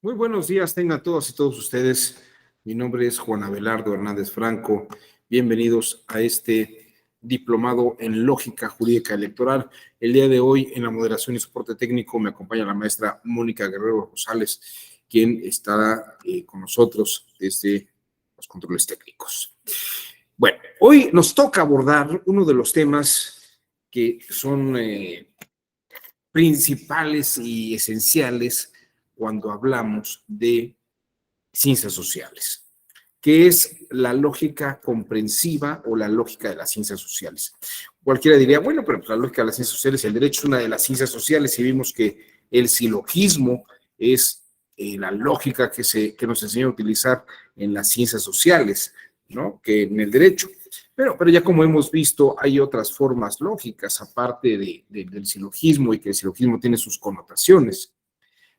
Muy buenos días, tengan todas y todos ustedes. Mi nombre es Juan Abelardo Hernández Franco. Bienvenidos a este diplomado en Lógica Jurídica Electoral. El día de hoy, en la moderación y soporte técnico, me acompaña la maestra Mónica Guerrero Rosales, quien estará con nosotros desde los controles técnicos. Bueno, hoy nos toca abordar uno de los temas que son principales y esenciales cuando hablamos de ciencias sociales, que es la lógica comprensiva o la lógica de las ciencias sociales. Cualquiera diría, bueno, pero pues la lógica de las ciencias sociales, el derecho es una de las ciencias sociales y vimos que el silogismo es la lógica que nos enseña a utilizar en las ciencias sociales, ¿no? Que en el derecho. Pero ya como hemos visto, hay otras formas lógicas aparte del silogismo y que el silogismo tiene sus connotaciones.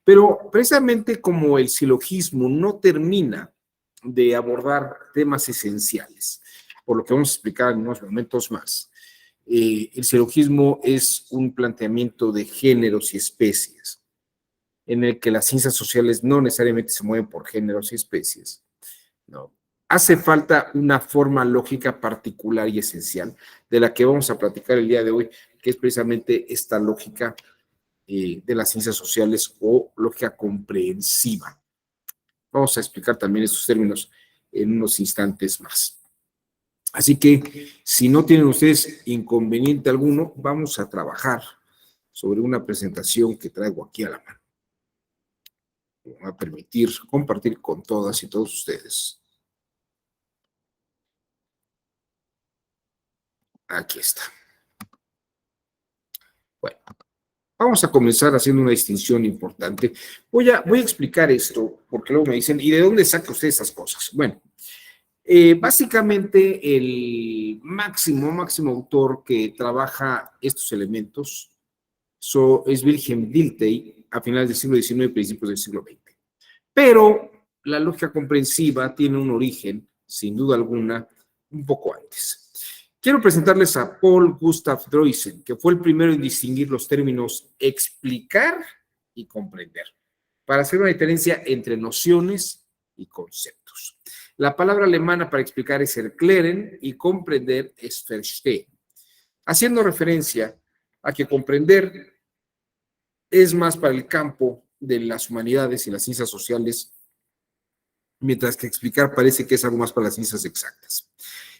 Pero precisamente como el silogismo no termina de abordar temas esenciales, por lo que vamos a explicar en unos momentos más, el silogismo es un planteamiento de géneros y especies, en el que las ciencias sociales no necesariamente se mueven por géneros y especies, ¿no? Hace falta una forma lógica particular y esencial, de la que vamos a platicar el día de hoy, que es precisamente esta lógica de las ciencias sociales o lógica comprensiva. Vamos a explicar también estos términos en unos instantes más. Así que, si no tienen ustedes inconveniente alguno, vamos a trabajar sobre una presentación que traigo aquí a la mano. Me va a permitir compartir con todas y todos ustedes. Aquí está. Bueno, vamos a comenzar haciendo una distinción importante. Voy a explicar esto, porque luego me dicen, ¿y de dónde saca usted esas cosas? Bueno, básicamente el máximo autor que trabaja estos elementos es Wilhelm Dilthey a finales del siglo XIX y principios del siglo XX. Pero la lógica comprensiva tiene un origen, sin duda alguna, un poco antes. Quiero presentarles a Paul Gustav Droysen, que fue el primero en distinguir los términos explicar y comprender, para hacer una diferencia entre nociones y conceptos. La palabra alemana para explicar es erklären y comprender es verstehen, haciendo referencia a que comprender es más para el campo de las humanidades y las ciencias sociales, mientras que explicar parece que es algo más para las ciencias exactas.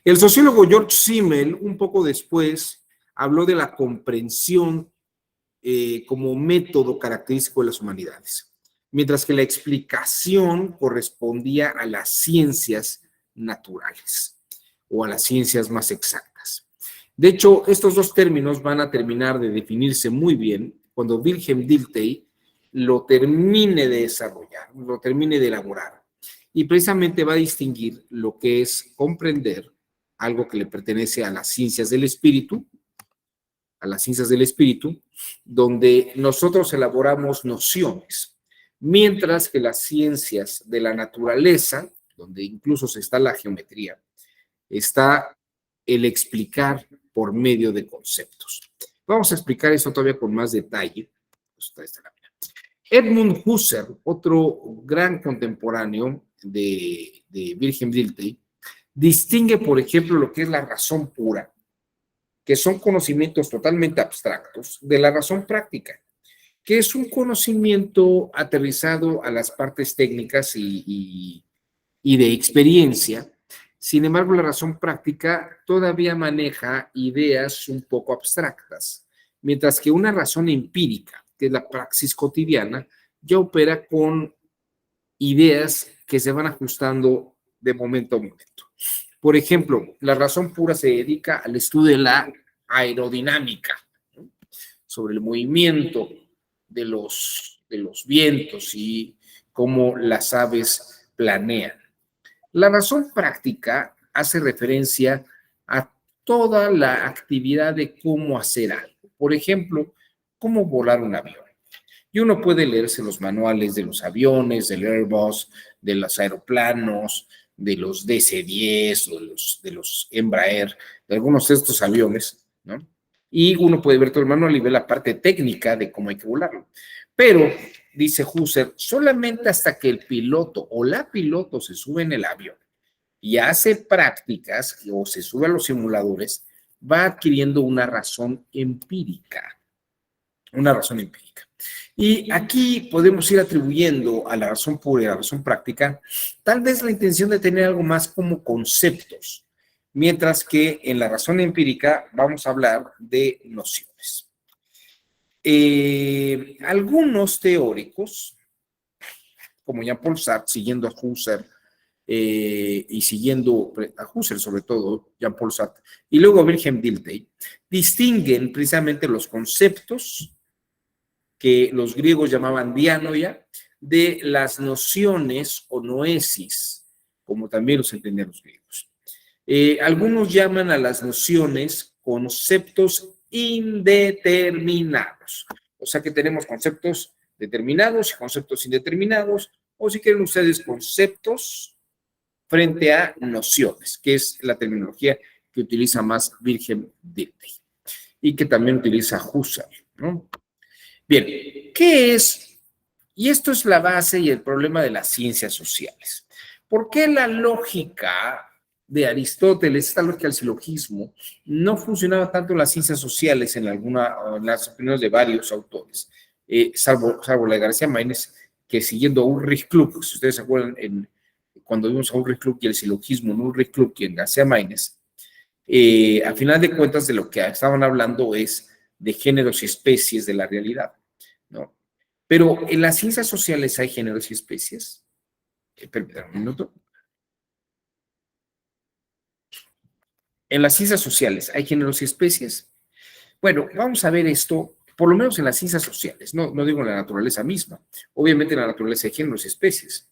El sociólogo George Simmel, un poco después, habló de la comprensión como método característico de las humanidades, mientras que la explicación correspondía a las ciencias naturales o a las ciencias más exactas. De hecho, estos dos términos van a terminar de definirse muy bien cuando Wilhelm Dilthey lo termine de desarrollar, lo termine de elaborar, y precisamente va a distinguir lo que es comprender, algo que le pertenece a las ciencias del espíritu, donde nosotros elaboramos nociones, mientras que las ciencias de la naturaleza, donde incluso está la geometría, está el explicar por medio de conceptos. Vamos a explicar esto todavía con más detalle. Edmund Husserl, otro gran contemporáneo de Wilhelm Dilthey, distingue, por ejemplo, lo que es la razón pura, que son conocimientos totalmente abstractos, de la razón práctica, que es un conocimiento aterrizado a las partes técnicas y de experiencia. Sin embargo, la razón práctica todavía maneja ideas un poco abstractas, mientras que una razón empírica, que es la praxis cotidiana, ya opera con ideas que se van ajustando de momento a momento. Por ejemplo, la razón pura se dedica al estudio de la aerodinámica, ¿no? Sobre el movimiento de los vientos y cómo las aves planean. La razón práctica hace referencia a toda la actividad de cómo hacer algo. Por ejemplo, cómo volar un avión. Y uno puede leerse los manuales de los aviones, del Airbus, de los aeroplanos, de los DC-10 o de los Embraer, de algunos de estos aviones, ¿no? Y uno puede ver todo el manual y ver la parte técnica de cómo hay que volarlo. Pero dice Husserl, solamente hasta que el piloto o la piloto se sube en el avión y hace prácticas o se sube a los simuladores, va adquiriendo una razón empírica. Una razón empírica. Y aquí podemos ir atribuyendo a la razón pura y a la razón práctica tal vez la intención de tener algo más como conceptos, mientras que en la razón empírica vamos a hablar de nociones. Algunos teóricos, como Jean-Paul Sartre, siguiendo a Husserl, y siguiendo a Husserl sobre todo, Jean-Paul Sartre, y luego Wilhelm Dilthey, distinguen precisamente los conceptos que los griegos llamaban dianoia, de las nociones o noesis, como también los entendían los griegos. Algunos llaman a las nociones conceptos indeterminados, o sea que tenemos conceptos determinados y conceptos indeterminados, o si quieren ustedes conceptos frente a nociones, que es la terminología que utiliza más Wilhelm Dilthey y que también utiliza Husserl, ¿no? Bien, ¿qué es? Y esto es la base y el problema de las ciencias sociales. ¿Por qué la lógica de Aristóteles, esta lógica del silogismo, no funcionaba tanto en las ciencias sociales en las opiniones de varios autores, salvo la de García Maínez, que siguiendo a Ulrich Klug, si ustedes se acuerdan, cuando vimos a Ulrich Klug y el silogismo en Ulrich Klug y en García Maínez, a final de cuentas de lo que estaban hablando es de géneros y especies de la realidad, ¿no? Pero en las ciencias sociales hay géneros y especies. Permítanme un minuto. En las ciencias sociales hay géneros y especies. Bueno, vamos a ver esto, por lo menos en las ciencias sociales, no digo en la naturaleza misma. Obviamente en la naturaleza hay géneros y especies,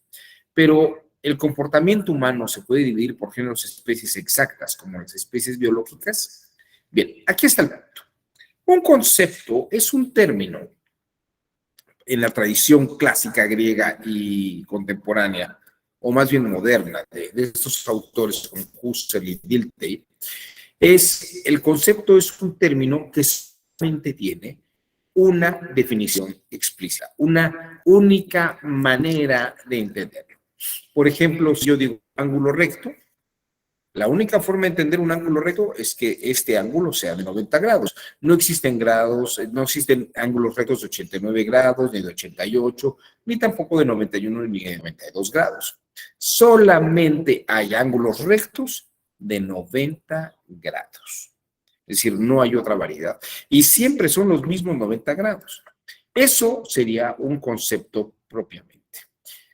pero el comportamiento humano se puede dividir por géneros y especies exactas, como las especies biológicas. Bien, aquí está el punto. Un concepto es un término en la tradición clásica griega y contemporánea, o más bien moderna, de estos autores como Husserl y Dilthey, el concepto es un término que solamente tiene una definición explícita, una única manera de entenderlo. Por ejemplo, si yo digo ángulo recto, la única forma de entender un ángulo recto es que este ángulo sea de 90 grados. No existen grados, no existen ángulos rectos de 89 grados, ni de 88, ni tampoco de 91 ni de 92 grados. Solamente hay ángulos rectos de 90 grados. Es decir, no hay otra variedad. Y siempre son los mismos 90 grados. Eso sería un concepto propiamente.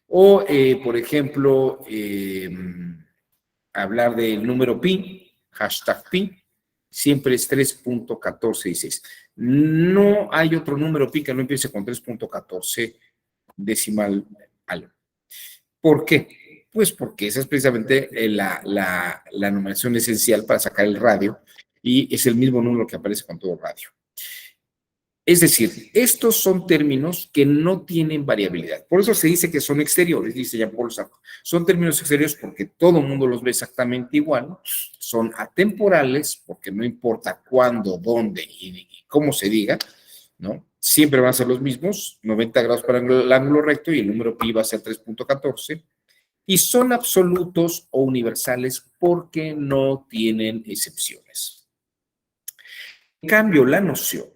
O, por ejemplo, hablar del número pi, hashtag pi, siempre es 3.1416. No hay otro número pi que no empiece con 3.14 decimal algo. ¿Por qué? Pues porque esa es precisamente la numeración esencial para sacar el radio y es el mismo número que aparece con todo radio. Es decir, estos son términos que no tienen variabilidad. Por eso se dice que son exteriores, dice Jean-Paul Sartre. Son términos exteriores porque todo el mundo los ve exactamente igual. Son atemporales porque no importa cuándo, dónde y cómo se diga, ¿no? Siempre van a ser los mismos, 90 grados para el ángulo recto y el número pi va a ser 3.14. Y son absolutos o universales porque no tienen excepciones. En cambio, la noción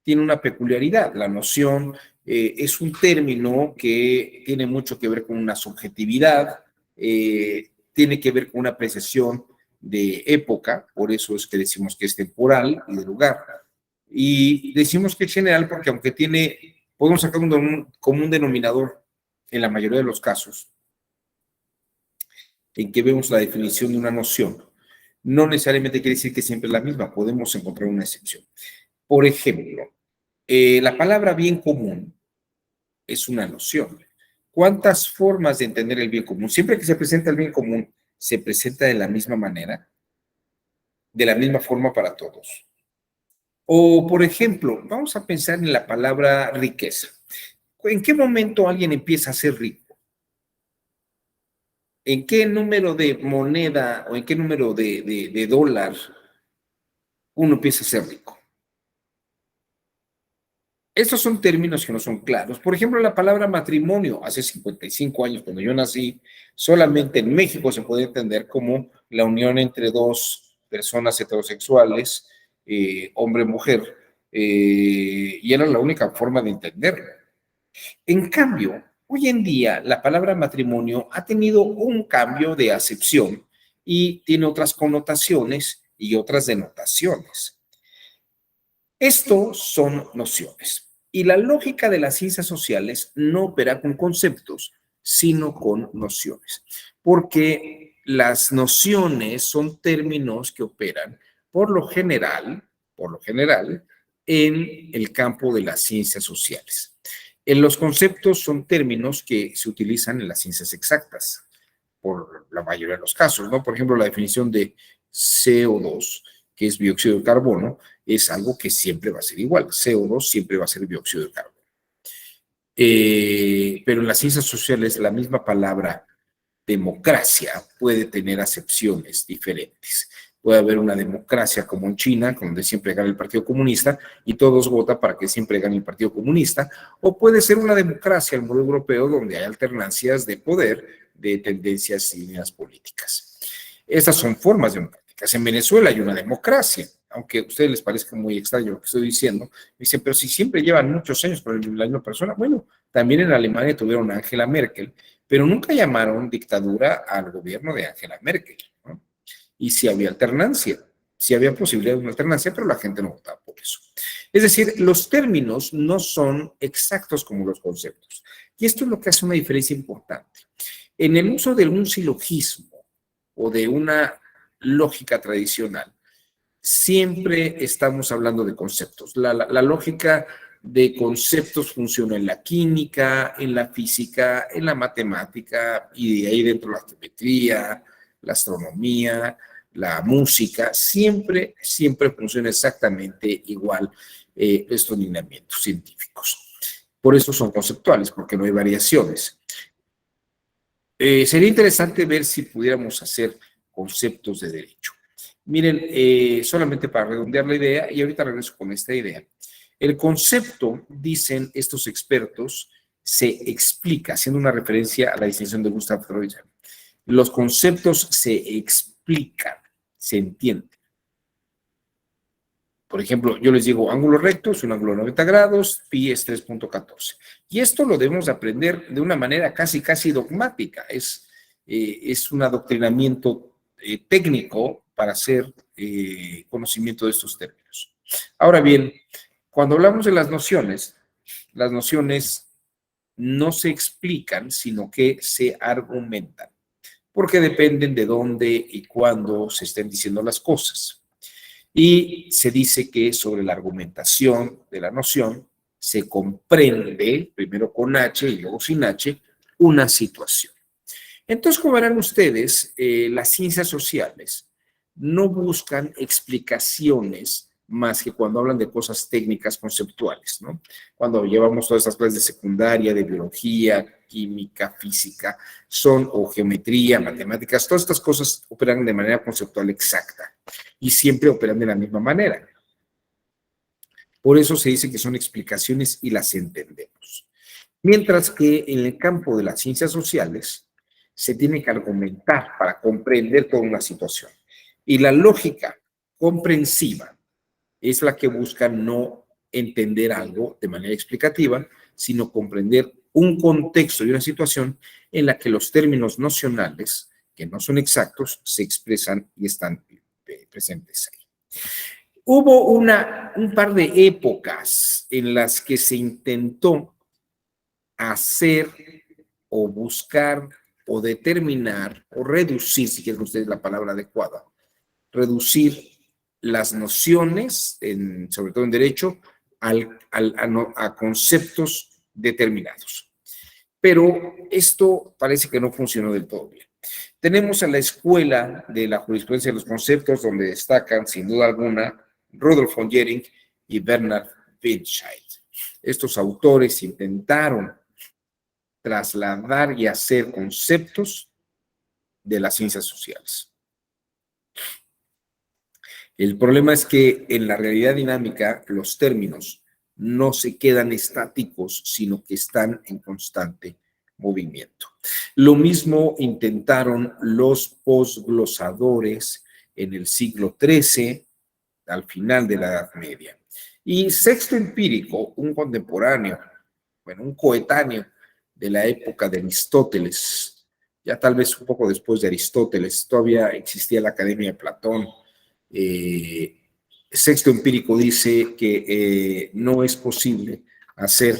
tiene una peculiaridad. La noción es un término que tiene mucho que ver con una subjetividad, tiene que ver con una apreciación de época, por eso es que decimos que es temporal y de lugar. Y decimos que es general porque aunque podemos sacar un común denominador en la mayoría de los casos, en que vemos la definición de una noción, no necesariamente quiere decir que siempre es la misma, podemos encontrar una excepción. Por ejemplo, la palabra bien común es una noción. ¿Cuántas formas de entender el bien común? Siempre que se presenta el bien común, se presenta de la misma manera, de la misma forma para todos. O, por ejemplo, vamos a pensar en la palabra riqueza. ¿En qué momento alguien empieza a ser rico? ¿En qué número de moneda o en qué número de dólar uno empieza a ser rico? Estos son términos que no son claros. Por ejemplo, la palabra matrimonio, hace 55 años, cuando yo nací, solamente en México se puede entender como la unión entre dos personas heterosexuales, hombre-mujer, y era la única forma de entenderlo. En cambio, hoy en día la palabra matrimonio ha tenido un cambio de acepción y tiene otras connotaciones y otras denotaciones. Esto son nociones. Y la lógica de las ciencias sociales no opera con conceptos, sino con nociones. Porque las nociones son términos que operan por lo general, en el campo de las ciencias sociales. En los conceptos son términos que se utilizan en las ciencias exactas, por la mayoría de los casos, ¿no? Por ejemplo, la definición de CO2, que es dióxido de carbono, es algo que siempre va a ser igual. CO2 siempre va a ser dióxido de carbono. Pero en las ciencias sociales la misma palabra democracia puede tener acepciones diferentes. Puede haber una democracia como en China, donde siempre gana el Partido Comunista y todos votan para que siempre gane el Partido Comunista, o puede ser una democracia, el modelo europeo, donde hay alternancias de poder de tendencias y líneas políticas. Estas son formas democráticas. En Venezuela hay una democracia, aunque a ustedes les parezca muy extraño lo que estoy diciendo. Dicen, pero si siempre llevan muchos años con la misma persona. Bueno, también en Alemania tuvieron a Angela Merkel, pero nunca llamaron dictadura al gobierno de Angela Merkel, ¿no? Y sí había alternancia, sí había posibilidad de una alternancia, pero la gente no votaba por eso. Es decir, los términos no son exactos como los conceptos. Y esto es lo que hace una diferencia importante. En el uso de un silogismo o de una lógica tradicional, siempre estamos hablando de conceptos. La lógica de conceptos funciona en la química, en la física, en la matemática, y de ahí dentro la geometría, la astronomía, la música, siempre funciona exactamente igual estos lineamientos científicos. Por eso son conceptuales, porque no hay variaciones. Sería interesante ver si pudiéramos hacer conceptos de derecho. Miren, solamente para redondear la idea, y ahorita regreso con esta idea. El concepto, dicen estos expertos, se explica, haciendo una referencia a la distinción de Gustav Freud. Los conceptos se explican, se entienden. Por ejemplo, yo les digo, ángulo recto es un ángulo de 90 grados, pi es 3.14. Y esto lo debemos aprender de una manera casi dogmática. Es un adoctrinamiento técnico para hacer conocimiento de estos términos. Ahora bien, cuando hablamos de las nociones no se explican, sino que se argumentan, porque dependen de dónde y cuándo se estén diciendo las cosas. Y se dice que sobre la argumentación de la noción se comprende, primero con H y luego sin H, una situación. Entonces, como verán ustedes, las ciencias sociales no buscan explicaciones más que cuando hablan de cosas técnicas conceptuales, ¿no? Cuando llevamos todas estas clases de secundaria, de biología, química, física, o geometría, matemáticas, todas estas cosas operan de manera conceptual exacta y siempre operan de la misma manera. Por eso se dice que son explicaciones y las entendemos. Mientras que en el campo de las ciencias sociales se tiene que argumentar para comprender toda una situación. Y la lógica comprensiva es la que busca no entender algo de manera explicativa, sino comprender un contexto y una situación en la que los términos nocionales, que no son exactos, se expresan y están presentes ahí. Hubo un par de épocas en las que se intentó hacer o buscar o determinar o reducir, si quieren ustedes la palabra adecuada, reducir las nociones, sobre todo en derecho, a conceptos determinados. Pero esto parece que no funcionó del todo bien. Tenemos a la escuela de la jurisprudencia de los conceptos, donde destacan, sin duda alguna, Rudolf von Jhering y Bernard Winscheid. Estos autores intentaron trasladar y hacer conceptos de las ciencias sociales. El problema es que en la realidad dinámica los términos no se quedan estáticos, sino que están en constante movimiento. Lo mismo intentaron los posglosadores en el siglo XIII, al final de la Edad Media. Y Sexto Empírico, un contemporáneo, bueno, un coetáneo de la época de Aristóteles, ya tal vez un poco después de Aristóteles, todavía existía la Academia de Platón. Sexto Empírico dice que no es posible hacer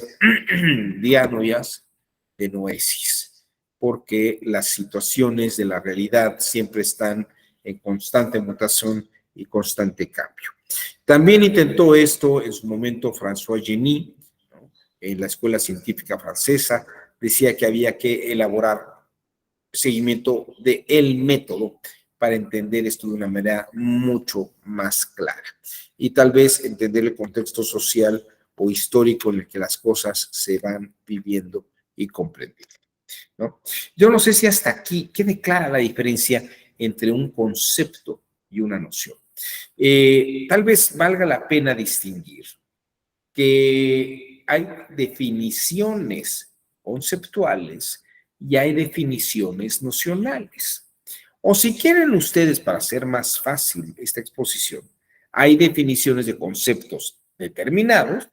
dianoias de noesis, porque las situaciones de la realidad siempre están en constante mutación y constante cambio. También intentó esto en su momento François Genis, ¿no? En la Escuela Científica Francesa, decía que había que elaborar seguimiento del método para entender esto de una manera mucho más clara y tal vez entender el contexto social o histórico en el que las cosas se van viviendo y comprendiendo, ¿no? Yo no sé si hasta aquí quede clara la diferencia entre un concepto y una noción. Tal vez valga la pena distinguir que hay definiciones conceptuales y hay definiciones nocionales. O si quieren ustedes, para hacer más fácil esta exposición, hay definiciones de conceptos determinados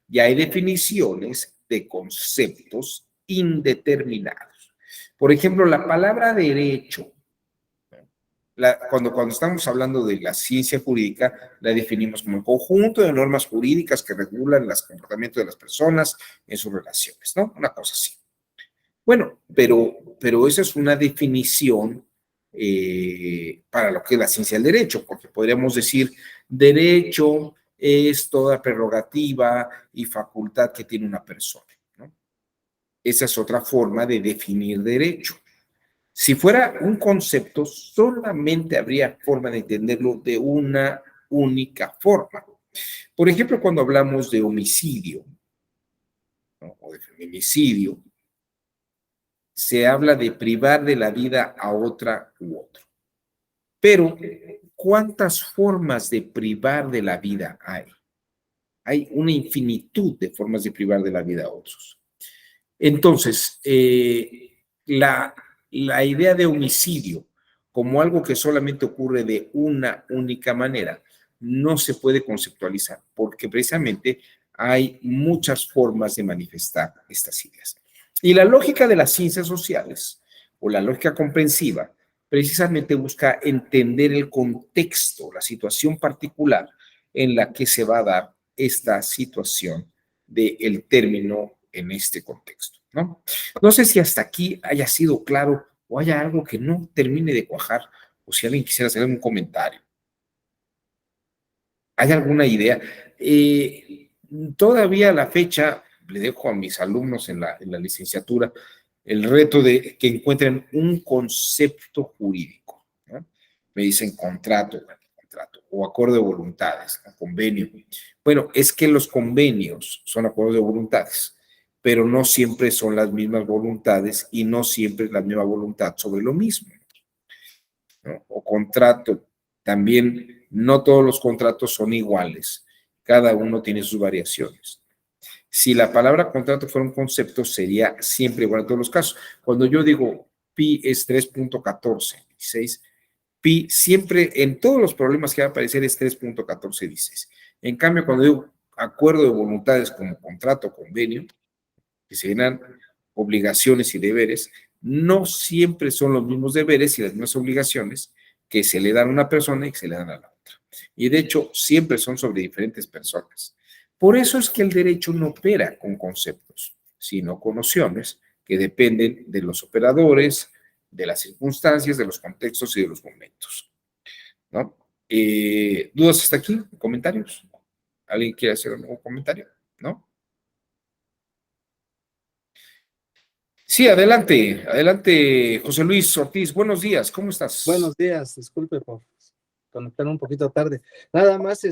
y hay definiciones de conceptos indeterminados. Por ejemplo, la palabra derecho, cuando estamos hablando de la ciencia jurídica, la definimos como el conjunto de normas jurídicas que regulan los comportamientos de las personas en sus relaciones, ¿no? Una cosa así. Bueno, pero esa es una definición para lo que es la ciencia del derecho, porque podríamos decir, derecho es toda prerrogativa y facultad que tiene una persona, ¿no? Esa es otra forma de definir derecho. Si fuera un concepto, solamente habría forma de entenderlo de una única forma. Por ejemplo, cuando hablamos de homicidio, ¿no? O de feminicidio, se habla de privar de la vida a otra u otro. Pero, ¿cuántas formas de privar de la vida hay? Hay una infinitud de formas de privar de la vida a otros. Entonces, la idea de homicidio como algo que solamente ocurre de una única manera no se puede conceptualizar porque precisamente hay muchas formas de manifestar estas ideas. Y la lógica de las ciencias sociales o la lógica comprensiva precisamente busca entender el contexto, la situación particular en la que se va a dar esta situación del término en este contexto, ¿no? No sé si hasta aquí haya sido claro o haya algo que no termine de cuajar o si alguien quisiera hacer algún comentario. ¿Hay alguna idea? Todavía a la fecha le dejo a mis alumnos en la licenciatura el reto de que encuentren un concepto jurídico, ¿no? Me dicen contrato o acuerdo de voluntades, ¿no? Convenio. Bueno, es que los convenios son acuerdos de voluntades, pero no siempre son las mismas voluntades y no siempre es la misma voluntad sobre lo mismo, ¿no? O contrato, también no todos los contratos son iguales, cada uno tiene sus variaciones. Si la palabra contrato fuera un concepto, sería siempre igual en todos los casos. Cuando yo digo pi es 3.1416, pi siempre en todos los problemas que va a aparecer es 3.1416. En cambio, cuando digo acuerdo de voluntades como contrato o convenio, que se llenan obligaciones y deberes, no siempre son los mismos deberes y las mismas obligaciones que se le dan a una persona y que se le dan a la otra. Y de hecho, siempre son sobre diferentes personas. Por eso es que el derecho no opera con conceptos, sino con nociones que dependen de los operadores, de las circunstancias, de los contextos y de los momentos, ¿no? ¿Dudas hasta aquí? ¿Comentarios? ¿Alguien quiere hacer algún comentario? ¿No? Sí, adelante, adelante, José Luis Ortiz. Buenos días, ¿cómo estás? Buenos días, disculpe por conectar un poquito tarde. Nada más,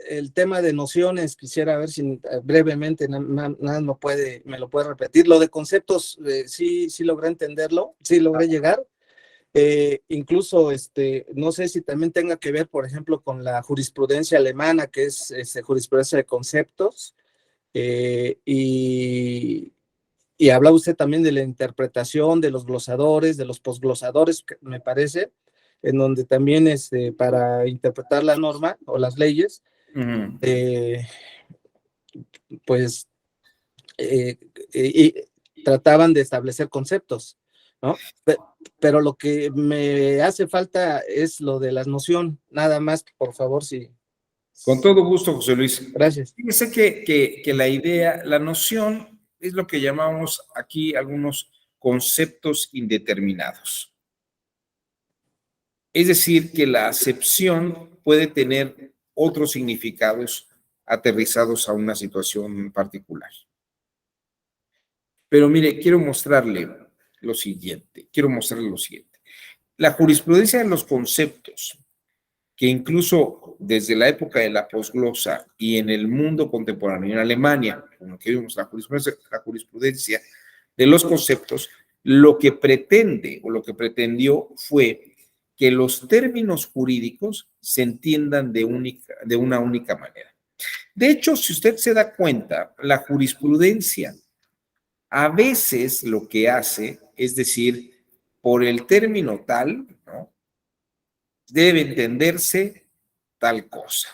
el tema de nociones, quisiera ver si brevemente nada me lo puede repetir. Lo de conceptos, sí logré entenderlo, sí logré llegar. Incluso, no sé si también tenga que ver, por ejemplo, con la jurisprudencia alemana, que es jurisprudencia de conceptos, y habla usted también de la interpretación de los glosadores, de los posglosadores, me parece, en donde también para interpretar la norma o las leyes, pues y trataban de establecer conceptos, ¿no? Pero lo que me hace falta es lo de la noción, nada más, por favor, sí. Con todo gusto, José Luis. Gracias. Fíjese que la idea, la noción es lo que llamamos aquí algunos conceptos indeterminados. Es decir, que la acepción puede tener otros significados aterrizados a una situación particular. Pero mire, quiero mostrarle lo siguiente. La jurisprudencia de los conceptos, que incluso desde la época de la posglosa y en el mundo contemporáneo, en Alemania, como que vimos la jurisprudencia de los conceptos, lo que pretende o lo que pretendió fue que los términos jurídicos se entiendan de una única manera. De hecho, si usted se da cuenta, la jurisprudencia a veces lo que hace es decir, por el término tal, ¿no?, debe entenderse tal cosa.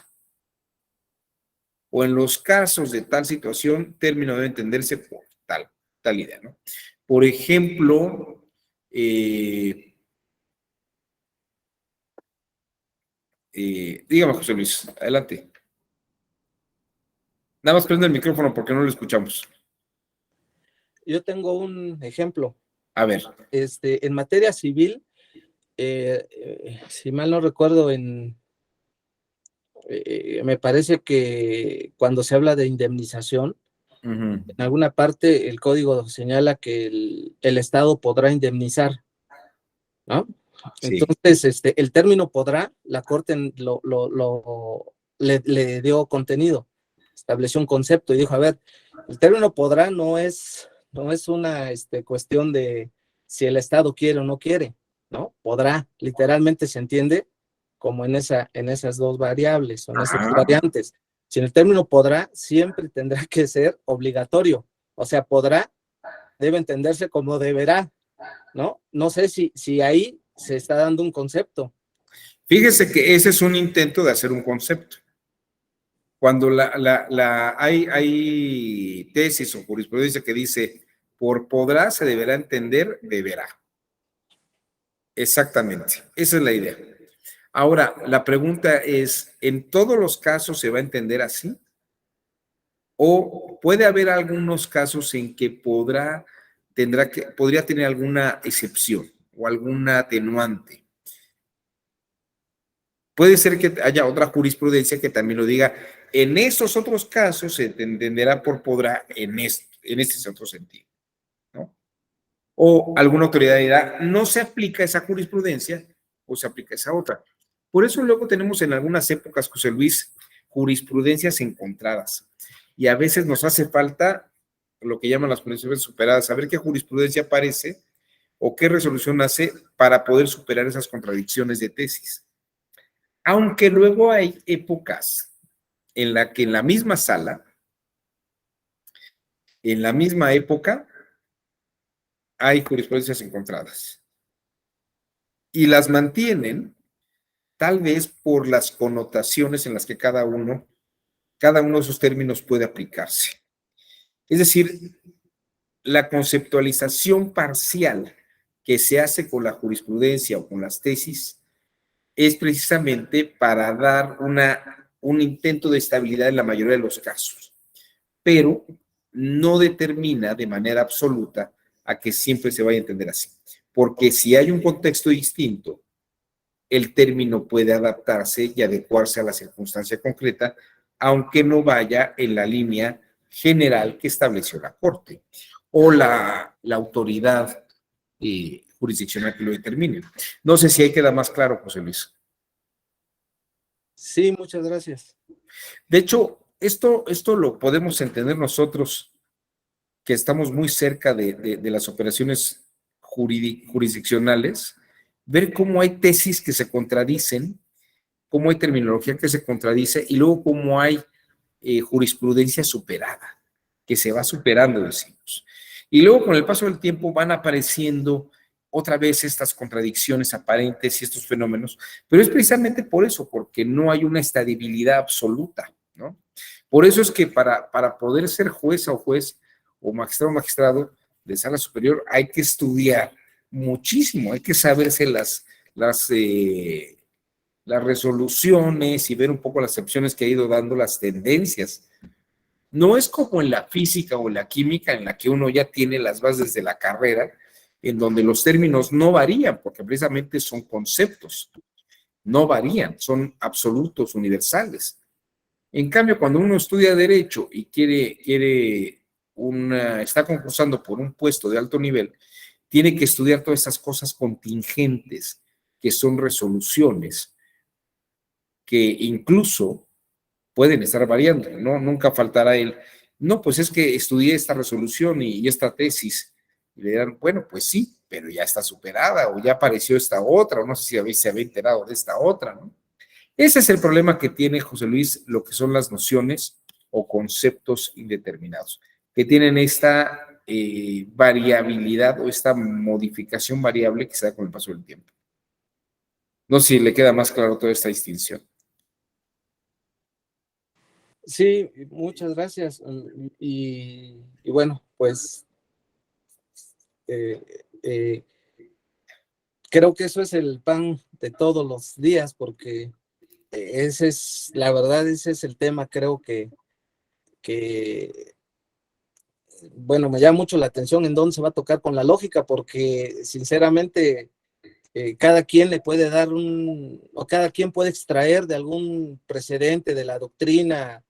O en los casos de tal situación, término debe entenderse por tal idea, ¿no? Por ejemplo, dígame, José Luis, adelante. Nada más prende el micrófono porque no lo escuchamos. Yo tengo un ejemplo. A ver. En materia civil, si mal no recuerdo, me parece que cuando se habla de indemnización, en alguna parte el código señala que el Estado podrá indemnizar, ¿no? Sí. Entonces, el término podrá, la Corte le dio contenido, estableció un concepto y dijo, a ver, el término podrá no es una cuestión de si el Estado quiere o no quiere, ¿no? Podrá, literalmente se entiende como en esas dos variables, o en esas variantes. Si el término podrá, siempre tendrá que ser obligatorio. O sea, podrá debe entenderse como deberá, ¿no? No sé si ahí se está dando un concepto. Fíjese que ese es un intento de hacer un concepto. Cuando hay tesis o jurisprudencia que dice, por podrá se deberá entender, deberá. Exactamente, esa es la idea. Ahora, la pregunta es, ¿en todos los casos se va a entender así? ¿O puede haber algunos casos en que podría tener alguna excepción o alguna atenuante? Puede ser que haya otra jurisprudencia que también lo diga. En esos otros casos se entenderá por podrá en este otro sentido, ¿no? O alguna autoridad dirá, no se aplica esa jurisprudencia o se aplica esa otra. Por eso luego tenemos en algunas épocas, José Luis, jurisprudencias encontradas. Y a veces nos hace falta lo que llaman las jurisprudencias superadas, saber qué jurisprudencia aparece o qué resolución hace para poder superar esas contradicciones de tesis. Aunque luego hay épocas en la que en la misma sala, en la misma época, hay jurisprudencias encontradas. Y las mantienen, tal vez por las connotaciones en las que cada uno de esos términos puede aplicarse. Es decir, la conceptualización parcial que se hace con la jurisprudencia o con las tesis es precisamente para dar un intento de estabilidad en la mayoría de los casos, pero no determina de manera absoluta a que siempre se vaya a entender así, porque si hay un contexto distinto, el término puede adaptarse y adecuarse a la circunstancia concreta, aunque no vaya en la línea general que estableció la Corte o la autoridad jurisdiccional que lo determine. No sé si ahí queda más claro, José Luis. Sí, muchas gracias. De hecho, esto lo podemos entender nosotros, que estamos muy cerca de las operaciones jurisdiccionales, ver cómo hay tesis que se contradicen, cómo hay terminología que se contradice y luego cómo hay jurisprudencia superada, que se va superando, decimos. Y luego con el paso del tiempo van apareciendo otra vez estas contradicciones aparentes y estos fenómenos, pero es precisamente por eso, porque no hay una estabilidad absoluta, ¿no? Por eso es que para poder ser jueza o juez o magistrado de sala superior hay que estudiar muchísimo, hay que saberse las resoluciones y ver un poco las opciones que ha ido dando las tendencias. No es como en la física o en la química en la que uno ya tiene las bases de la carrera, en donde los términos no varían, porque precisamente son conceptos, no varían, son absolutos, universales. En cambio, cuando uno estudia derecho y está concursando por un puesto de alto nivel, tiene que estudiar todas esas cosas contingentes, que son resoluciones, que incluso pueden estar variando, ¿no? Nunca faltará no, pues es que estudié esta resolución y esta tesis. Y le dirán, bueno, pues sí, pero ya está superada, o ya apareció esta otra, o no sé si se había enterado de esta otra, ¿no? Ese es el problema que tiene José Luis, lo que son las nociones o conceptos indeterminados, que tienen esta variabilidad o esta modificación variable que se da con el paso del tiempo. No sé si le queda más claro toda esta distinción. Sí, muchas gracias. Y bueno, pues eh, eh, creo que eso es el pan de todos los días, porque ese es, la verdad, ese es el tema, creo que bueno, me llama mucho la atención en dónde se va a tocar con la lógica, porque sinceramente cada quien le puede dar o cada quien puede extraer de algún precedente de la doctrina,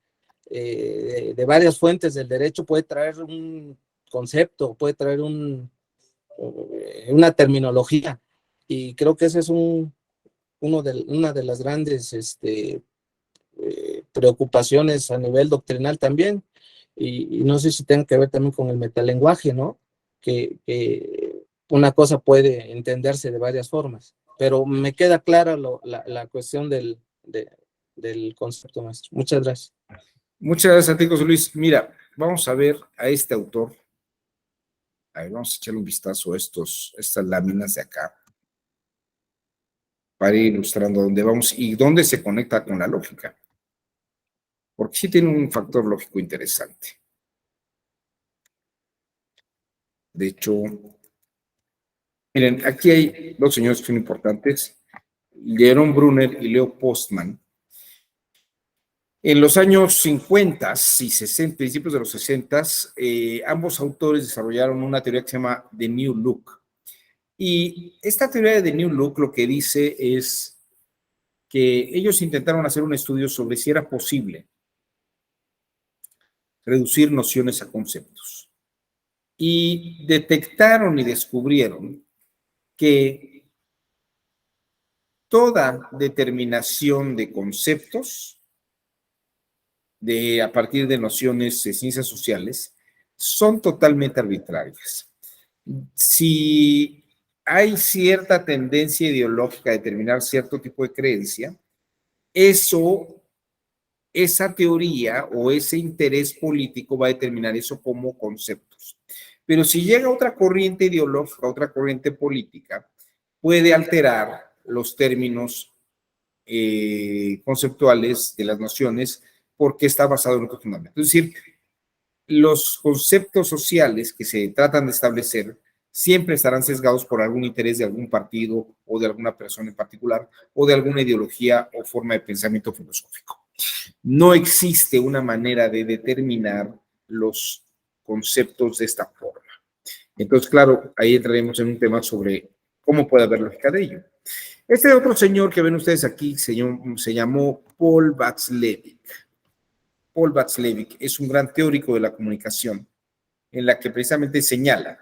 de varias fuentes del derecho, puede traer un concepto, puede traer una terminología, y creo que ese es una de las grandes preocupaciones a nivel doctrinal también, y no sé si tenga que ver también con el metalenguaje, ¿no? Que una cosa puede entenderse de varias formas, pero me queda clara la cuestión del concepto, maestro. Muchas gracias. Muchas gracias a ti, José Luis. Mira, vamos a ver a este autor. A ver, vamos a echarle un vistazo a estas láminas de acá, para ir ilustrando dónde vamos y dónde se conecta con la lógica, porque sí tiene un factor lógico interesante. De hecho, miren, aquí hay dos señores que son importantes, Jerome Brunner y Leo Postman. En los años 50 y 60, principios de los 60, ambos autores desarrollaron una teoría que se llama The New Look. Y esta teoría de The New Look lo que dice es que ellos intentaron hacer un estudio sobre si era posible reducir nociones a conceptos. Y detectaron y descubrieron que toda determinación de conceptos a partir de nociones de ciencias sociales son totalmente arbitrarias. Si hay cierta tendencia ideológica a determinar cierto tipo de creencia, esa teoría o ese interés político va a determinar eso como conceptos. Pero si llega otra corriente ideológica, otra corriente política, puede alterar los términos conceptuales de las nociones porque está basado en otro fundamento. Es decir, los conceptos sociales que se tratan de establecer siempre estarán sesgados por algún interés de algún partido o de alguna persona en particular o de alguna ideología o forma de pensamiento filosófico. No existe una manera de determinar los conceptos de esta forma. Entonces, claro, ahí entraremos en un tema sobre cómo puede haber lógica de ello. Este otro señor que ven ustedes aquí se llamó Paul Václavic. Paul Václavic es un gran teórico de la comunicación, en la que precisamente señala,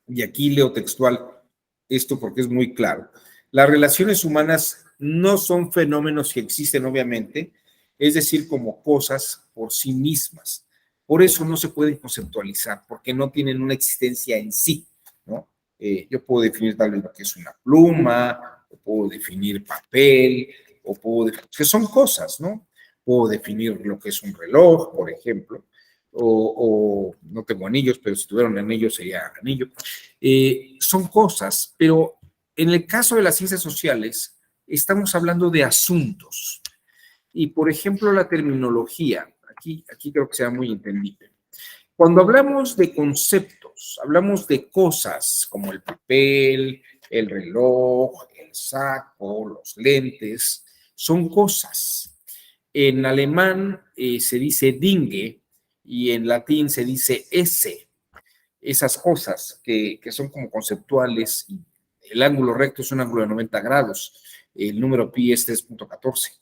y aquí leo textual esto porque es muy claro, las relaciones humanas no son fenómenos que existen obviamente, es decir, como cosas por sí mismas. Por eso no se pueden conceptualizar, porque no tienen una existencia en sí, ¿no? Yo puedo definir tal vez lo que es una pluma, o puedo definir papel, o puedo que son cosas, ¿no? Puedo definir lo que es un reloj, por ejemplo, o no tengo anillos, pero si tuviera un anillo sería anillo. Son cosas, pero en el caso de las ciencias sociales, estamos hablando de asuntos. Y, por ejemplo, la terminología, aquí creo que sea muy entendible. Cuando hablamos de conceptos, hablamos de cosas como el papel, el reloj, el saco, los lentes, son cosas. En alemán se dice Dinge y en latín se dice esse. Esas cosas que son como conceptuales. El ángulo recto es un ángulo de 90 grados. El número pi es 3.14.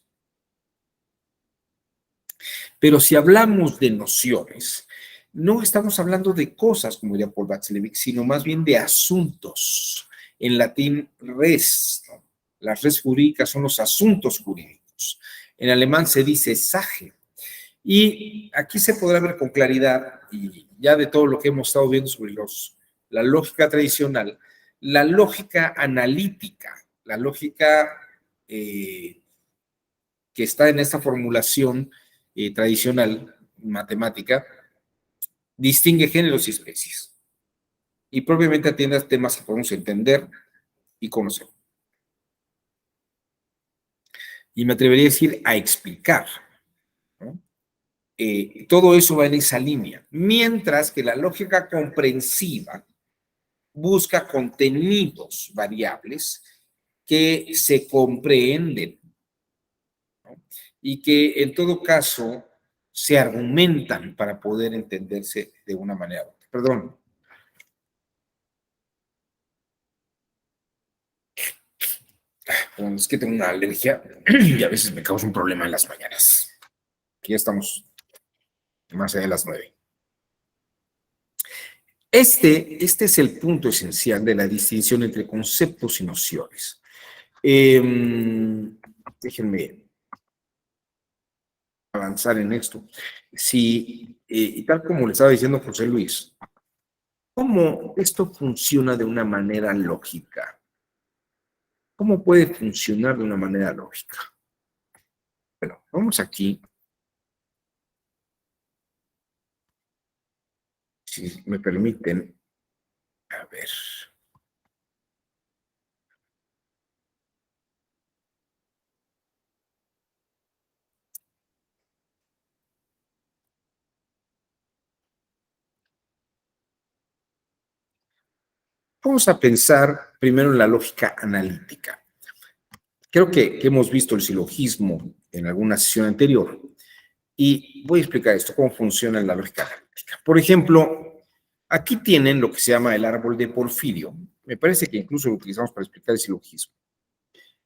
Pero si hablamos de nociones, no estamos hablando de cosas, como diría Paul Watzlawick, sino más bien de asuntos. En latín, res, ¿no? Las res jurídicas son los asuntos jurídicos. En alemán se dice Sache. Y aquí se podrá ver con claridad, y ya de todo lo que hemos estado viendo sobre la lógica tradicional, la lógica analítica, la lógica que está en esta formulación tradicional matemática, distingue géneros y especies. Y propiamente atiende a temas que podemos entender y conocer. Y me atrevería a decir a explicar, ¿no? Todo eso va en esa línea. Mientras que la lógica comprensiva busca contenidos variables que se comprenden, ¿no? Y que en todo caso se argumentan para poder entenderse de una manera u otra. Perdón. Bueno, es que tengo una alergia y a veces me causa un problema en las mañanas. Aquí ya estamos más allá de las 9. Este es el punto esencial de la distinción entre conceptos y nociones. Déjenme avanzar en esto. Si, y tal como le estaba diciendo José Luis, ¿cómo esto funciona de una manera lógica? ¿Cómo puede funcionar de una manera lógica? Bueno, vamos aquí. Si me permiten, a ver. Vamos a pensar primero en la lógica analítica. Creo que hemos visto el silogismo en alguna sesión anterior y voy a explicar esto, cómo funciona la lógica analítica. Por ejemplo, aquí tienen lo que se llama el árbol de Porfirio. Me parece que incluso lo utilizamos para explicar el silogismo,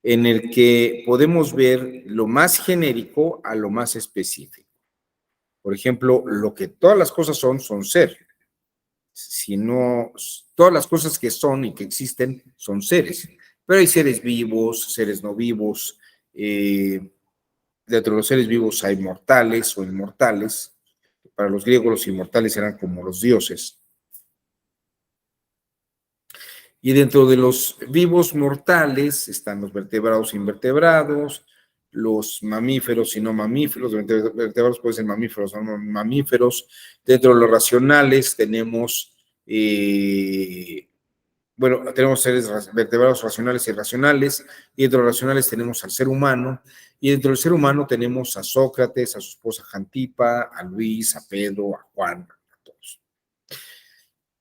en el que podemos ver lo más genérico a lo más específico. Por ejemplo, lo que todas las cosas son ser. Si no, todas las cosas que son y que existen son seres, pero hay seres vivos, seres no vivos, dentro de los seres vivos hay mortales o inmortales, para los griegos los inmortales eran como los dioses, y dentro de los vivos mortales están los vertebrados e invertebrados, los mamíferos y no mamíferos, los vertebrados pueden ser mamíferos o no mamíferos, dentro de los racionales tenemos bueno, tenemos seres vertebrados racionales y irracionales, y dentro de los racionales tenemos al ser humano, y dentro del ser humano tenemos a Sócrates, a su esposa Jantipa, a Luis, a Pedro, a Juan, a todos.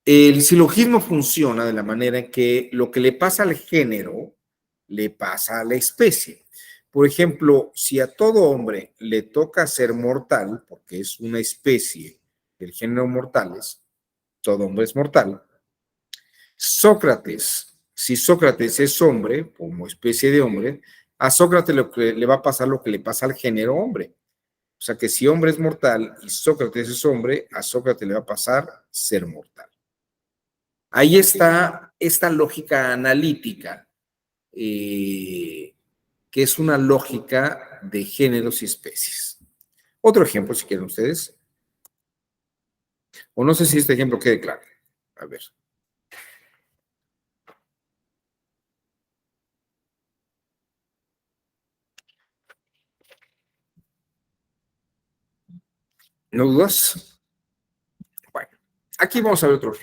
El silogismo funciona de la manera en que lo que le pasa al género, le pasa a la especie. Por ejemplo, si a todo hombre le toca ser mortal, porque es una especie del género mortales, todo hombre es mortal. Sócrates, si Sócrates es hombre, como especie de hombre, a Sócrates le va a pasar lo que le pasa al género hombre. O sea que si hombre es mortal y Sócrates es hombre, a Sócrates le va a pasar ser mortal. Ahí está esta lógica analítica, que es una lógica de géneros y especies. Otro ejemplo, si quieren ustedes. O no sé si este ejemplo quede claro. A ver. ¿No dudas? Bueno, aquí vamos a ver otro.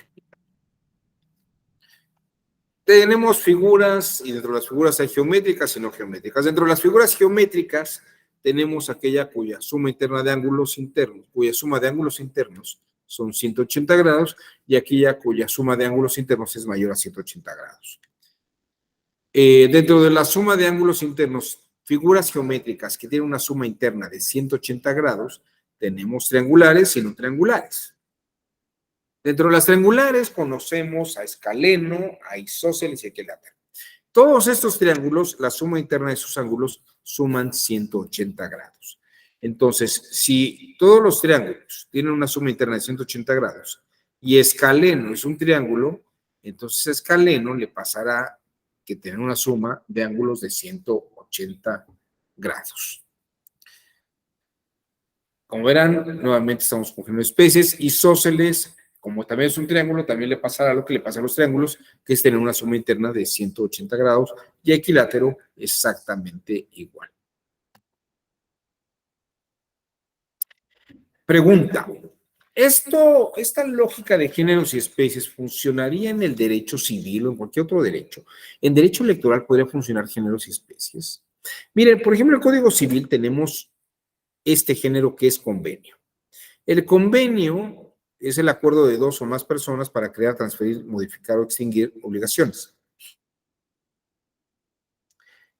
Tenemos figuras, y dentro de las figuras hay geométricas y no geométricas. Dentro de las figuras geométricas tenemos aquella cuya suma interna de ángulos internos, cuya suma de ángulos internos son 180 grados, y aquella cuya suma de ángulos internos es mayor a 180 grados. Dentro de la suma de ángulos internos, figuras geométricas que tienen una suma interna de 180 grados, tenemos triangulares y no triangulares. Dentro de las triangulares conocemos a escaleno, a isósceles y a equilátero. Todos estos triángulos, la suma interna de sus ángulos suman 180 grados. Entonces, si todos los triángulos tienen una suma interna de 180 grados y escaleno es un triángulo, entonces a escaleno le pasará que tener una suma de ángulos de 180 grados. Como verán, nuevamente estamos cogiendo especies. Isósceles, como también es un triángulo, también le pasará lo que le pasa a los triángulos, que es tener una suma interna de 180 grados, y equilátero exactamente igual. Pregunta: ¿esta lógica de géneros y especies funcionaría en el derecho civil o en cualquier otro derecho? ¿En derecho electoral podría funcionar géneros y especies? Miren, por ejemplo, en el Código Civil tenemos este género que es convenio. El convenio es el acuerdo de dos o más personas para crear, transferir, modificar o extinguir obligaciones.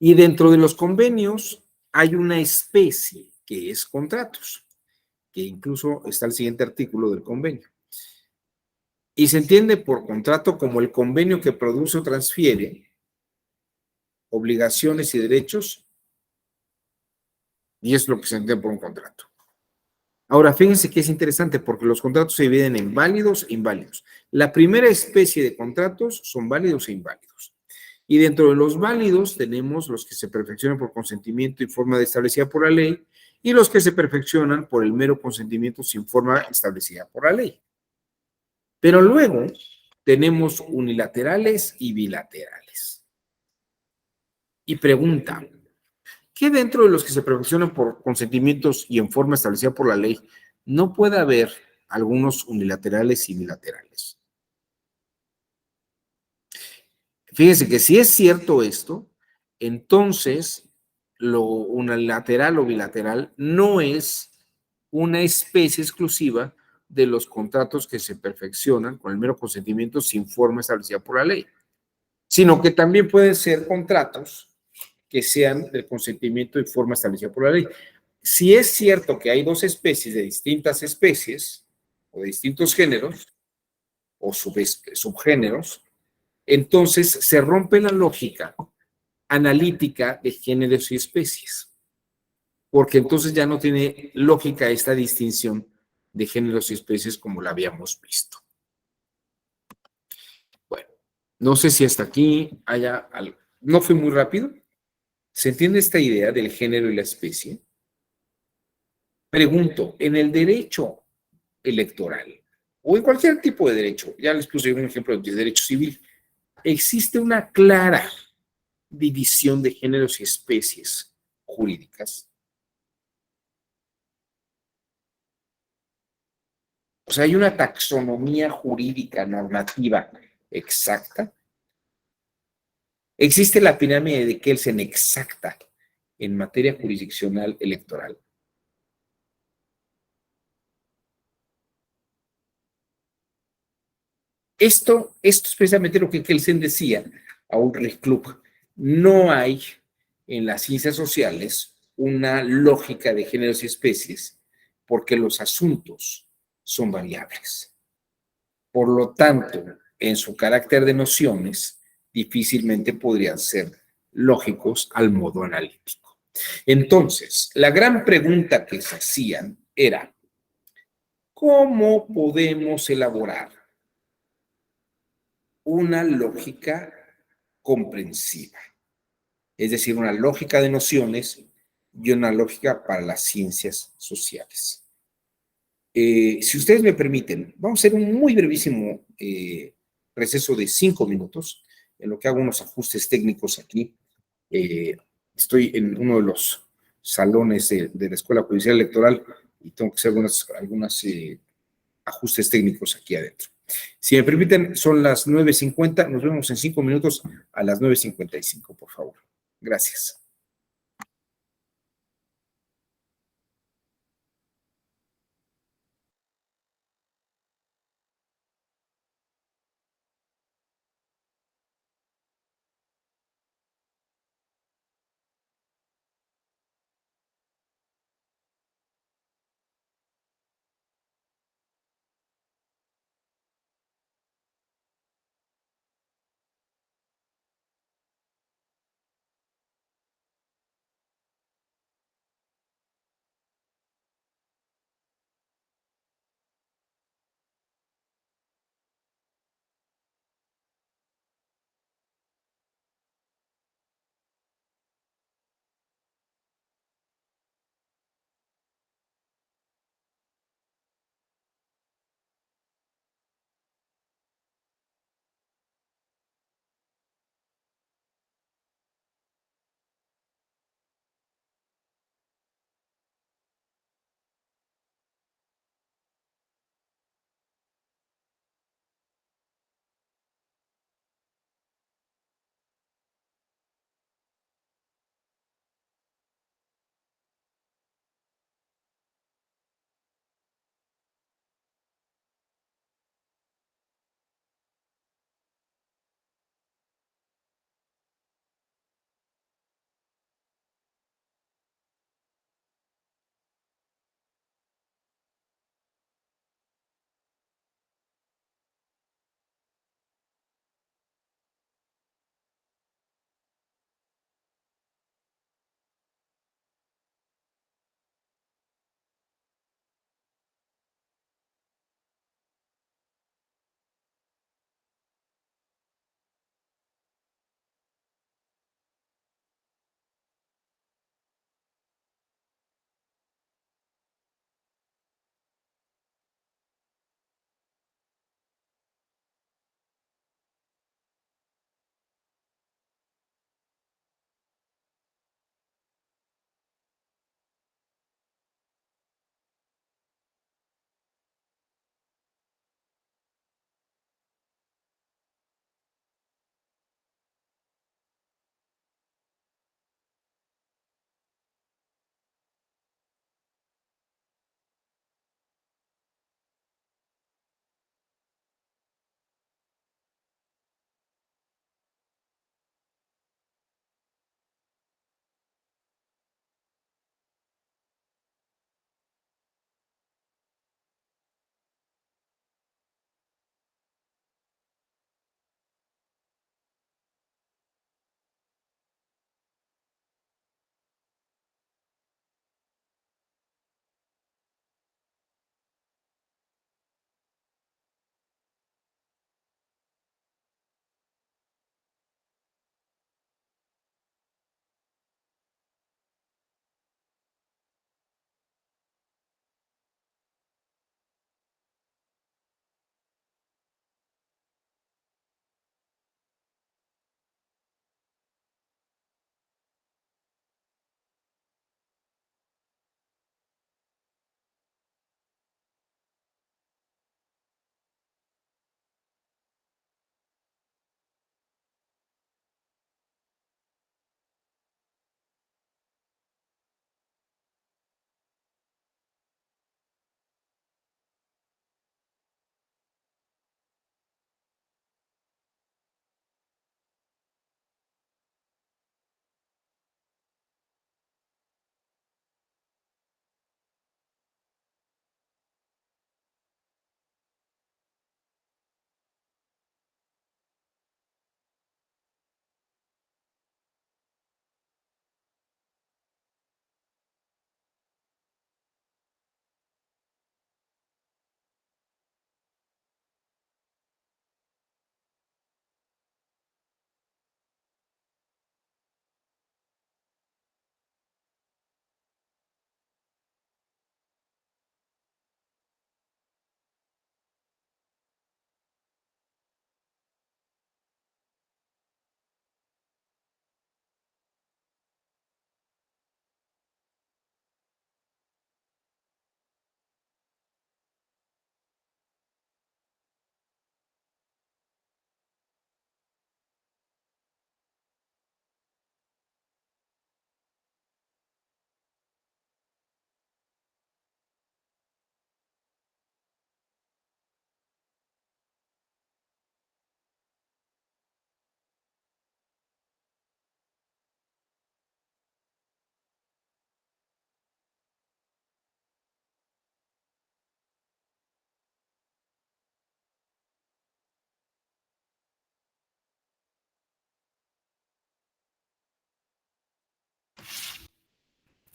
Y dentro de los convenios hay una especie que es contratos, que incluso está el siguiente artículo del convenio. Y se entiende por contrato como el convenio que produce o transfiere obligaciones y derechos, y es lo que se entiende por un contrato. Ahora, fíjense que es interesante porque los contratos se dividen en válidos e inválidos. La primera especie de contratos son válidos e inválidos. Y dentro de los válidos tenemos los que se perfeccionan por consentimiento y forma establecida por la ley, y los que se perfeccionan por el mero consentimiento sin forma establecida por la ley. Pero luego tenemos unilaterales y bilaterales. Y pregunta: ¿qué dentro de los que se perfeccionan por consentimientos y en forma establecida por la ley no puede haber algunos unilaterales y bilaterales? Fíjense que si es cierto esto, entonces lo unilateral o bilateral no es una especie exclusiva de los contratos que se perfeccionan con el mero consentimiento sin forma establecida por la ley, sino que también pueden ser contratos que sean del consentimiento y forma establecida por la ley. Si es cierto que hay dos especies de distintas especies o de distintos géneros o subgéneros, entonces se rompe la lógica analítica de géneros y especies, porque entonces ya no tiene lógica esta distinción de géneros y especies como la habíamos visto. Bueno, no sé si hasta aquí haya algo. ¿No fui muy rápido? ¿Se entiende esta idea del género y la especie? Pregunto, en el derecho electoral o en cualquier tipo de derecho, ya les puse un ejemplo de derecho civil, existe una clara división de géneros y especies jurídicas. O sea, hay una taxonomía jurídica normativa exacta. Existe la pirámide de Kelsen exacta en materia jurisdiccional electoral. Esto es precisamente lo que Kelsen decía a Ulrich Klug. No hay en las ciencias sociales una lógica de géneros y especies porque los asuntos son variables. Por lo tanto, en su carácter de nociones, difícilmente podrían ser lógicos al modo analítico. Entonces, la gran pregunta que se hacían era: ¿cómo podemos elaborar una lógica comprensiva? Es decir, una lógica de nociones y una lógica para las ciencias sociales. Si ustedes me permiten, vamos a hacer un muy brevísimo receso de 5 minutos, en lo que hago unos ajustes técnicos aquí. Estoy en uno de los salones de la Escuela Judicial Electoral y tengo que hacer algunos ajustes técnicos aquí adentro. Si me permiten, son las 9:50, nos vemos en 5 minutos a las 9:55, por favor. Gracias.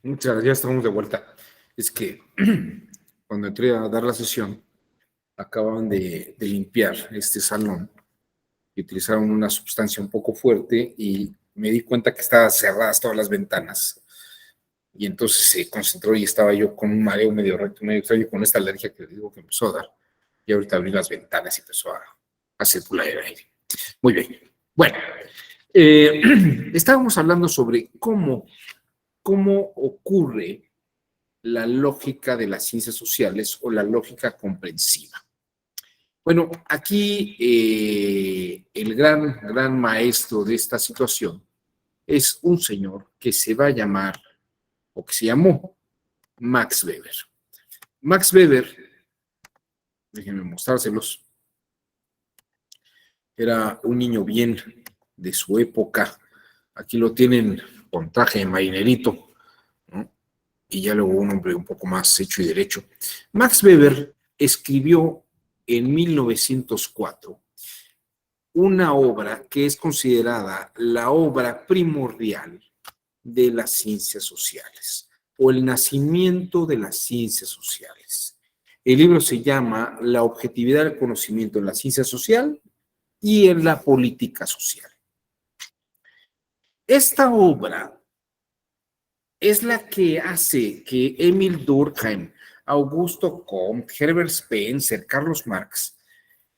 Muchas gracias, ya estamos de vuelta. Es que cuando entré a dar la sesión, acaban de limpiar este salón y utilizaron una sustancia un poco fuerte y me di cuenta que estaban cerradas todas las ventanas. Y entonces se concentró y estaba yo con un mareo medio recto, medio extraño, con esta alergia que les digo que empezó a dar. Y ahorita abrí las ventanas y empezó a circular el aire. Muy bien. Bueno, estábamos hablando sobre cómo ocurre la lógica de las ciencias sociales o la lógica comprensiva. Bueno, aquí el gran maestro de esta situación es un señor que se va a llamar, o que se llamó, Max Weber. Max Weber, déjenme mostrárselos, era un niño bien de su época. Aquí lo tienen con traje de marinerito, ¿no? Y ya luego un hombre un poco más hecho y derecho. Max Weber escribió en 1904 una obra que es considerada la obra primordial de las ciencias sociales, o el nacimiento de las ciencias sociales. El libro se llama La objetividad del conocimiento en la ciencia social y en la política social. Esta obra es la que hace que Emil Durkheim, Augusto Comte, Herbert Spencer, Carlos Marx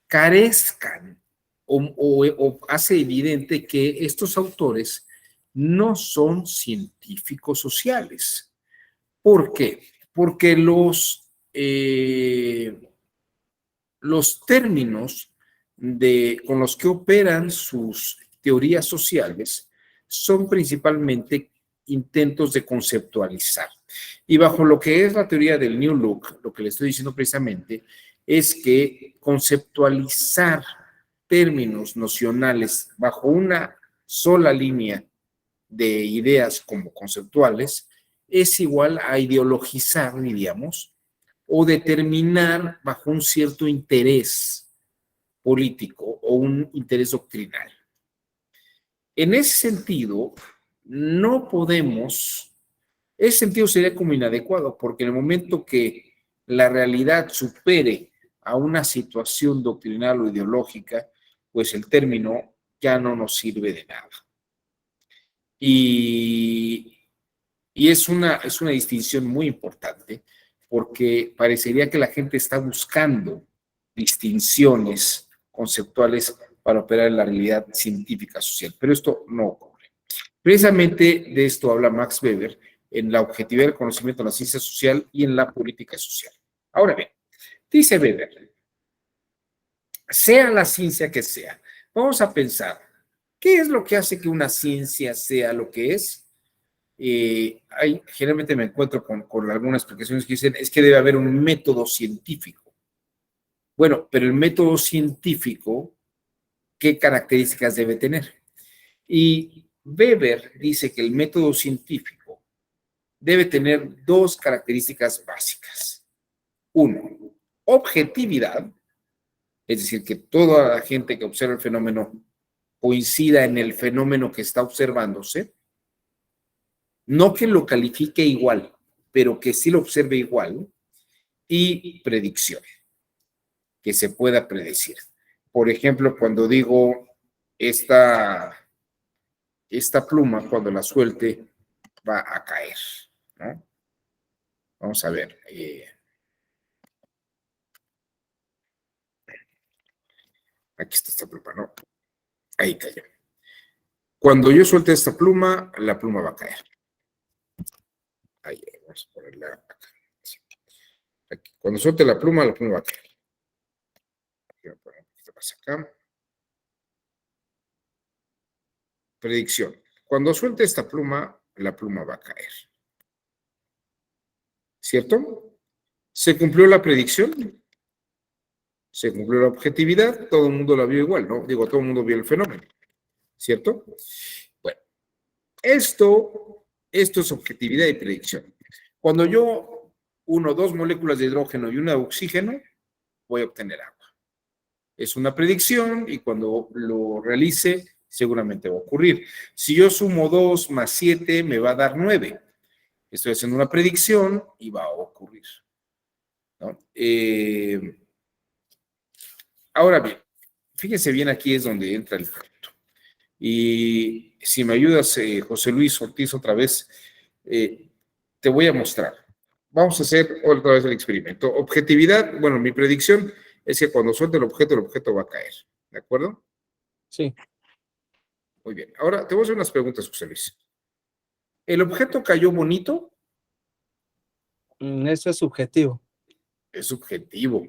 carezcan o hace evidente que estos autores no son científicos sociales. ¿Por qué? Porque los términos con los que operan sus teorías sociales son principalmente intentos de conceptualizar. Y bajo lo que es la teoría del New Look, lo que le estoy diciendo precisamente es que conceptualizar términos nocionales bajo una sola línea de ideas como conceptuales es igual a ideologizar, diríamos, o determinar bajo un cierto interés político o un interés doctrinal. En ese sentido, no podemos, ese sentido sería como inadecuado, porque en el momento que la realidad supere a una situación doctrinal o ideológica, pues el término ya no nos sirve de nada. Y es una distinción muy importante, porque parecería que la gente está buscando distinciones conceptuales para operar en la realidad científica social, pero esto no ocurre. Precisamente de esto habla Max Weber en la objetividad del conocimiento en la ciencia social y en la política social. Ahora bien, dice Weber, sea la ciencia que sea, vamos a pensar, ¿qué es lo que hace que una ciencia sea lo que es? Generalmente me encuentro con algunas explicaciones que dicen es que debe haber un método científico. Bueno, pero el método científico, ¿qué características debe tener? Y Weber dice que el método científico debe tener dos características básicas. Uno, objetividad, es decir, que toda la gente que observa el fenómeno coincida en el fenómeno que está observándose. No que lo califique igual, pero que sí lo observe igual. Y predicción, que se pueda predecir. Por ejemplo, cuando digo esta pluma, cuando la suelte, va a caer, ¿no? Vamos a ver. Aquí está esta pluma, ¿no? Ahí cayó. Cuando yo suelte esta pluma, la pluma va a caer. Ahí, vamos a ponerla acá. Aquí. Cuando suelte la pluma va a caer. Aquí voy a poner un poquito más acá. Predicción. Cuando suelte esta pluma, la pluma va a caer. ¿Cierto? ¿Se cumplió la predicción? Se cumplió la objetividad, todo el mundo la vio igual, ¿no? Digo, todo el mundo vio el fenómeno, ¿cierto? Bueno, esto es objetividad y predicción. Cuando yo uno 2 moléculas de hidrógeno y una de oxígeno, voy a obtener agua. Es una predicción y cuando lo realice, seguramente va a ocurrir. Si yo sumo 2 más 7, me va a dar 9. Estoy haciendo una predicción y va a ocurrir, ¿no? Ahora bien, fíjense bien, aquí es donde entra el punto. Y si me ayudas, José Luis Ortiz, otra vez, te voy a mostrar. Vamos a hacer otra vez el experimento. Objetividad, bueno, mi predicción es que cuando suelte el objeto va a caer. ¿De acuerdo? Sí. Muy bien. Ahora te voy a hacer unas preguntas, José Luis. ¿El objeto cayó bonito? Eso es subjetivo. Es subjetivo.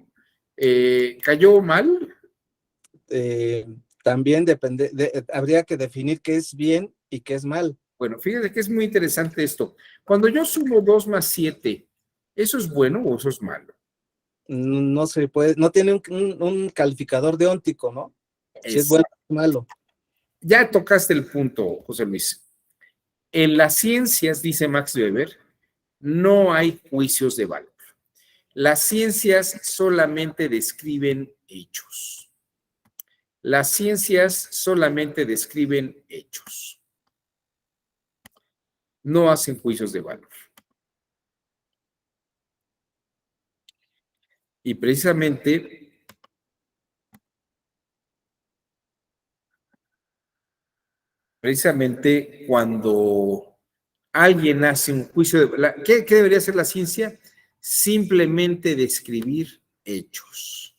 ¿Cayó mal? Eh, También habría que definir qué es bien y qué es mal. Bueno, fíjate que es muy interesante esto. Cuando yo sumo 2 más 7, ¿eso es bueno o eso es malo? No se puede, no tiene un calificador de óntico, ¿no? Si es bueno o malo. Ya tocaste el punto, José Luis. En las ciencias, dice Max Weber, no hay juicios de valor. Las ciencias solamente describen hechos. Las ciencias solamente describen hechos. No hacen juicios de valor. Y precisamente cuando alguien hace un juicio de... ¿Qué debería hacer la ciencia? Simplemente describir hechos.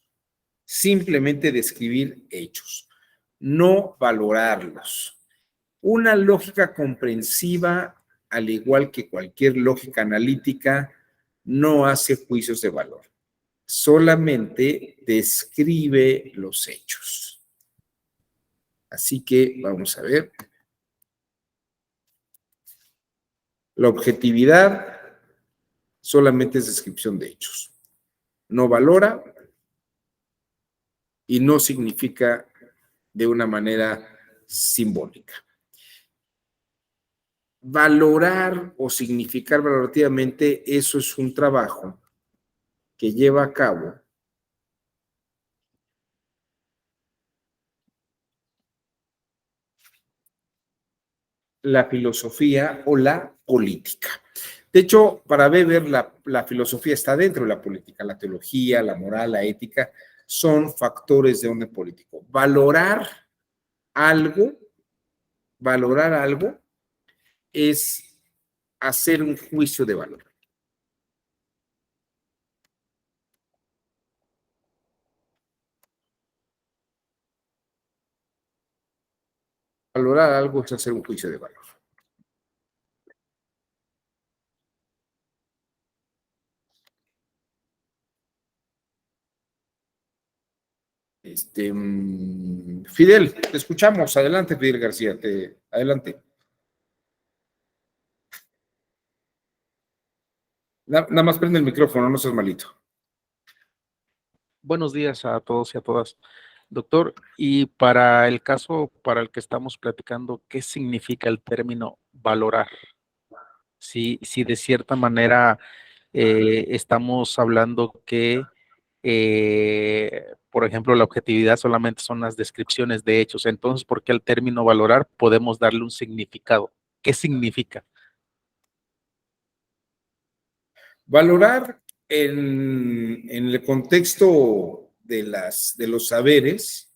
Simplemente describir hechos, no valorarlos. Una lógica comprensiva, al igual que cualquier lógica analítica, no hace juicios de valor. Solamente describe los hechos. Así que vamos a ver. La objetividad solamente es descripción de hechos. No valora y no significa de una manera simbólica. Valorar o significar valorativamente, eso es un trabajo que lleva a cabo la filosofía o la política. De hecho, para Weber, la filosofía está dentro de la política. La teología, la moral, la ética son factores de orden político. Algo, valorar algo es hacer un juicio de valor. Valorar algo es hacer un juicio de valor. Fidel, te escuchamos. Adelante, Fidel García. Adelante. Nada más prende el micrófono, no seas malito. Buenos días a todos y a todas. Doctor, y para el caso para el que estamos platicando, ¿qué significa el término valorar? Si de cierta manera estamos hablando que, por ejemplo, la objetividad solamente son las descripciones de hechos, entonces, ¿por qué al término valorar podemos darle un significado? ¿Qué significa? Valorar en el contexto de los saberes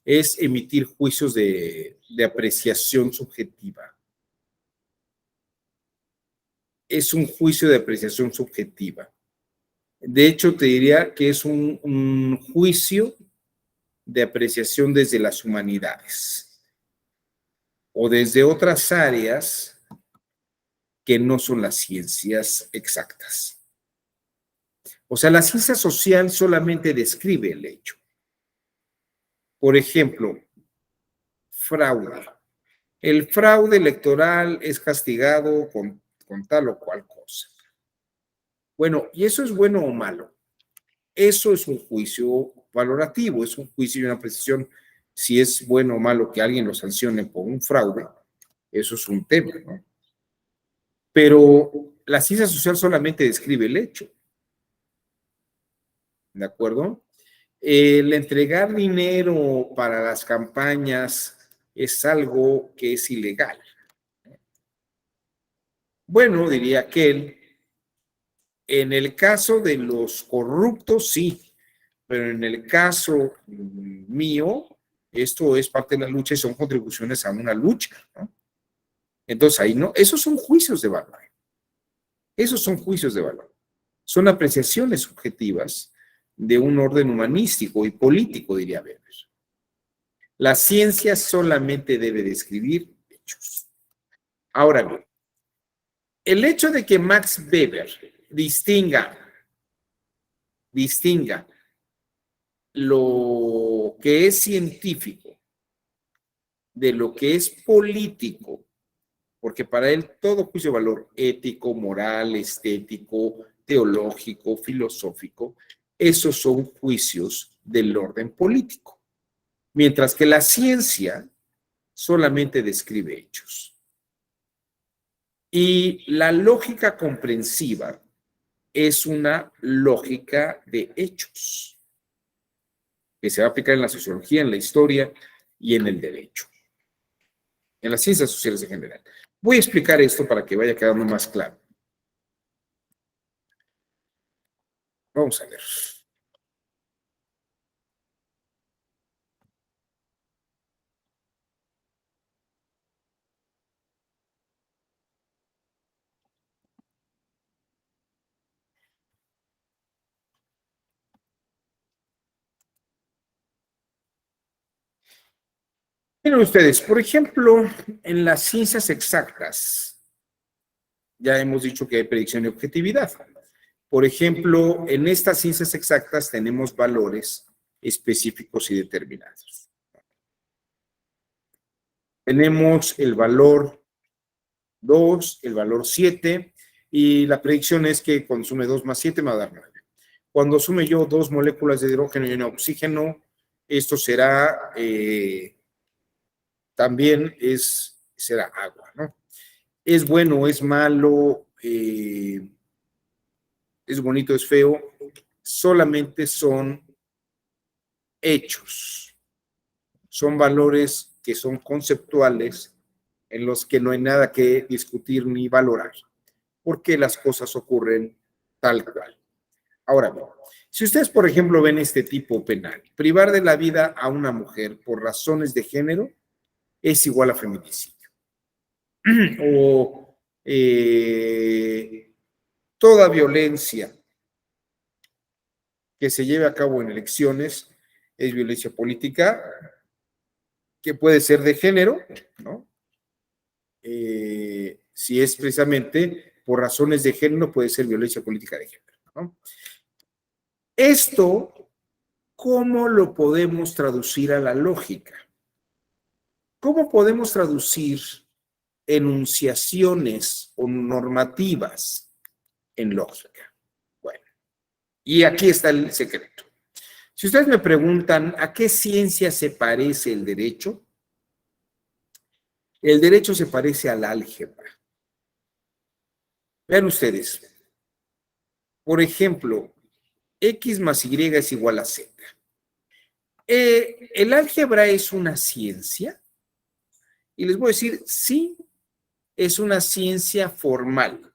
es emitir juicios de apreciación subjetiva. Es un juicio de apreciación subjetiva. De hecho, te diría que es un juicio de apreciación desde las humanidades o desde otras áreas que no son las ciencias exactas. O sea, la ciencia social solamente describe el hecho. Por ejemplo, fraude. El fraude electoral es castigado con tal o cual cosa. Bueno, ¿y eso es bueno o malo? Eso es un juicio valorativo, es un juicio y una precisión. Si es bueno o malo que alguien lo sancione por un fraude, eso es un tema, ¿no? Pero la ciencia social solamente describe el hecho, ¿de acuerdo? El entregar dinero para las campañas es algo que es ilegal. Bueno, diría aquel, en el caso de los corruptos, sí, pero en el caso mío, esto es parte de la lucha y son contribuciones a una lucha, ¿no? Entonces ahí no, esos son juicios de valor. Esos son juicios de valor. Son apreciaciones subjetivas de un orden humanístico y político, diría Weber. La ciencia solamente debe describir hechos. Ahora bien, el hecho de que Max Weber distinga lo que es científico de lo que es político, porque para él todo juicio de valor ético, moral, estético, teológico, filosófico, esos son juicios del orden político, mientras que la ciencia solamente describe hechos. Y la lógica comprensiva es una lógica de hechos, que se va a aplicar en la sociología, en la historia y en el derecho, en las ciencias sociales en general. Voy a explicar esto para que vaya quedando más claro. Vamos a ver. Miren ustedes, por ejemplo, en las ciencias exactas, ya hemos dicho que hay predicción y objetividad. Por ejemplo, en estas ciencias exactas tenemos valores específicos y determinados. Tenemos el valor 2, el valor 7, y la predicción es que cuando sume 2 más 7 me va a dar 9. Cuando sume yo 2 moléculas de hidrógeno y un oxígeno, esto será, también será agua, ¿no? Es bueno, es malo, es bonito, es feo, solamente son hechos, son valores que son conceptuales en los que no hay nada que discutir ni valorar, porque las cosas ocurren tal cual. Ahora bien, si ustedes, por ejemplo, ven este tipo penal, privar de la vida a una mujer por razones de género es igual a feminicidio. O toda violencia que se lleve a cabo en elecciones es violencia política, que puede ser de género, ¿no? Si es precisamente por razones de género, puede ser violencia política de género, ¿no? Esto, ¿cómo lo podemos traducir a la lógica? ¿Cómo podemos traducir enunciaciones o normativas en lógica? Bueno, y aquí está el secreto. Si ustedes me preguntan a qué ciencia se parece el derecho se parece al álgebra. Vean ustedes, por ejemplo, X más Y es igual a Z. ¿El álgebra es una ciencia? Y les voy a decir, sí, es una ciencia formal,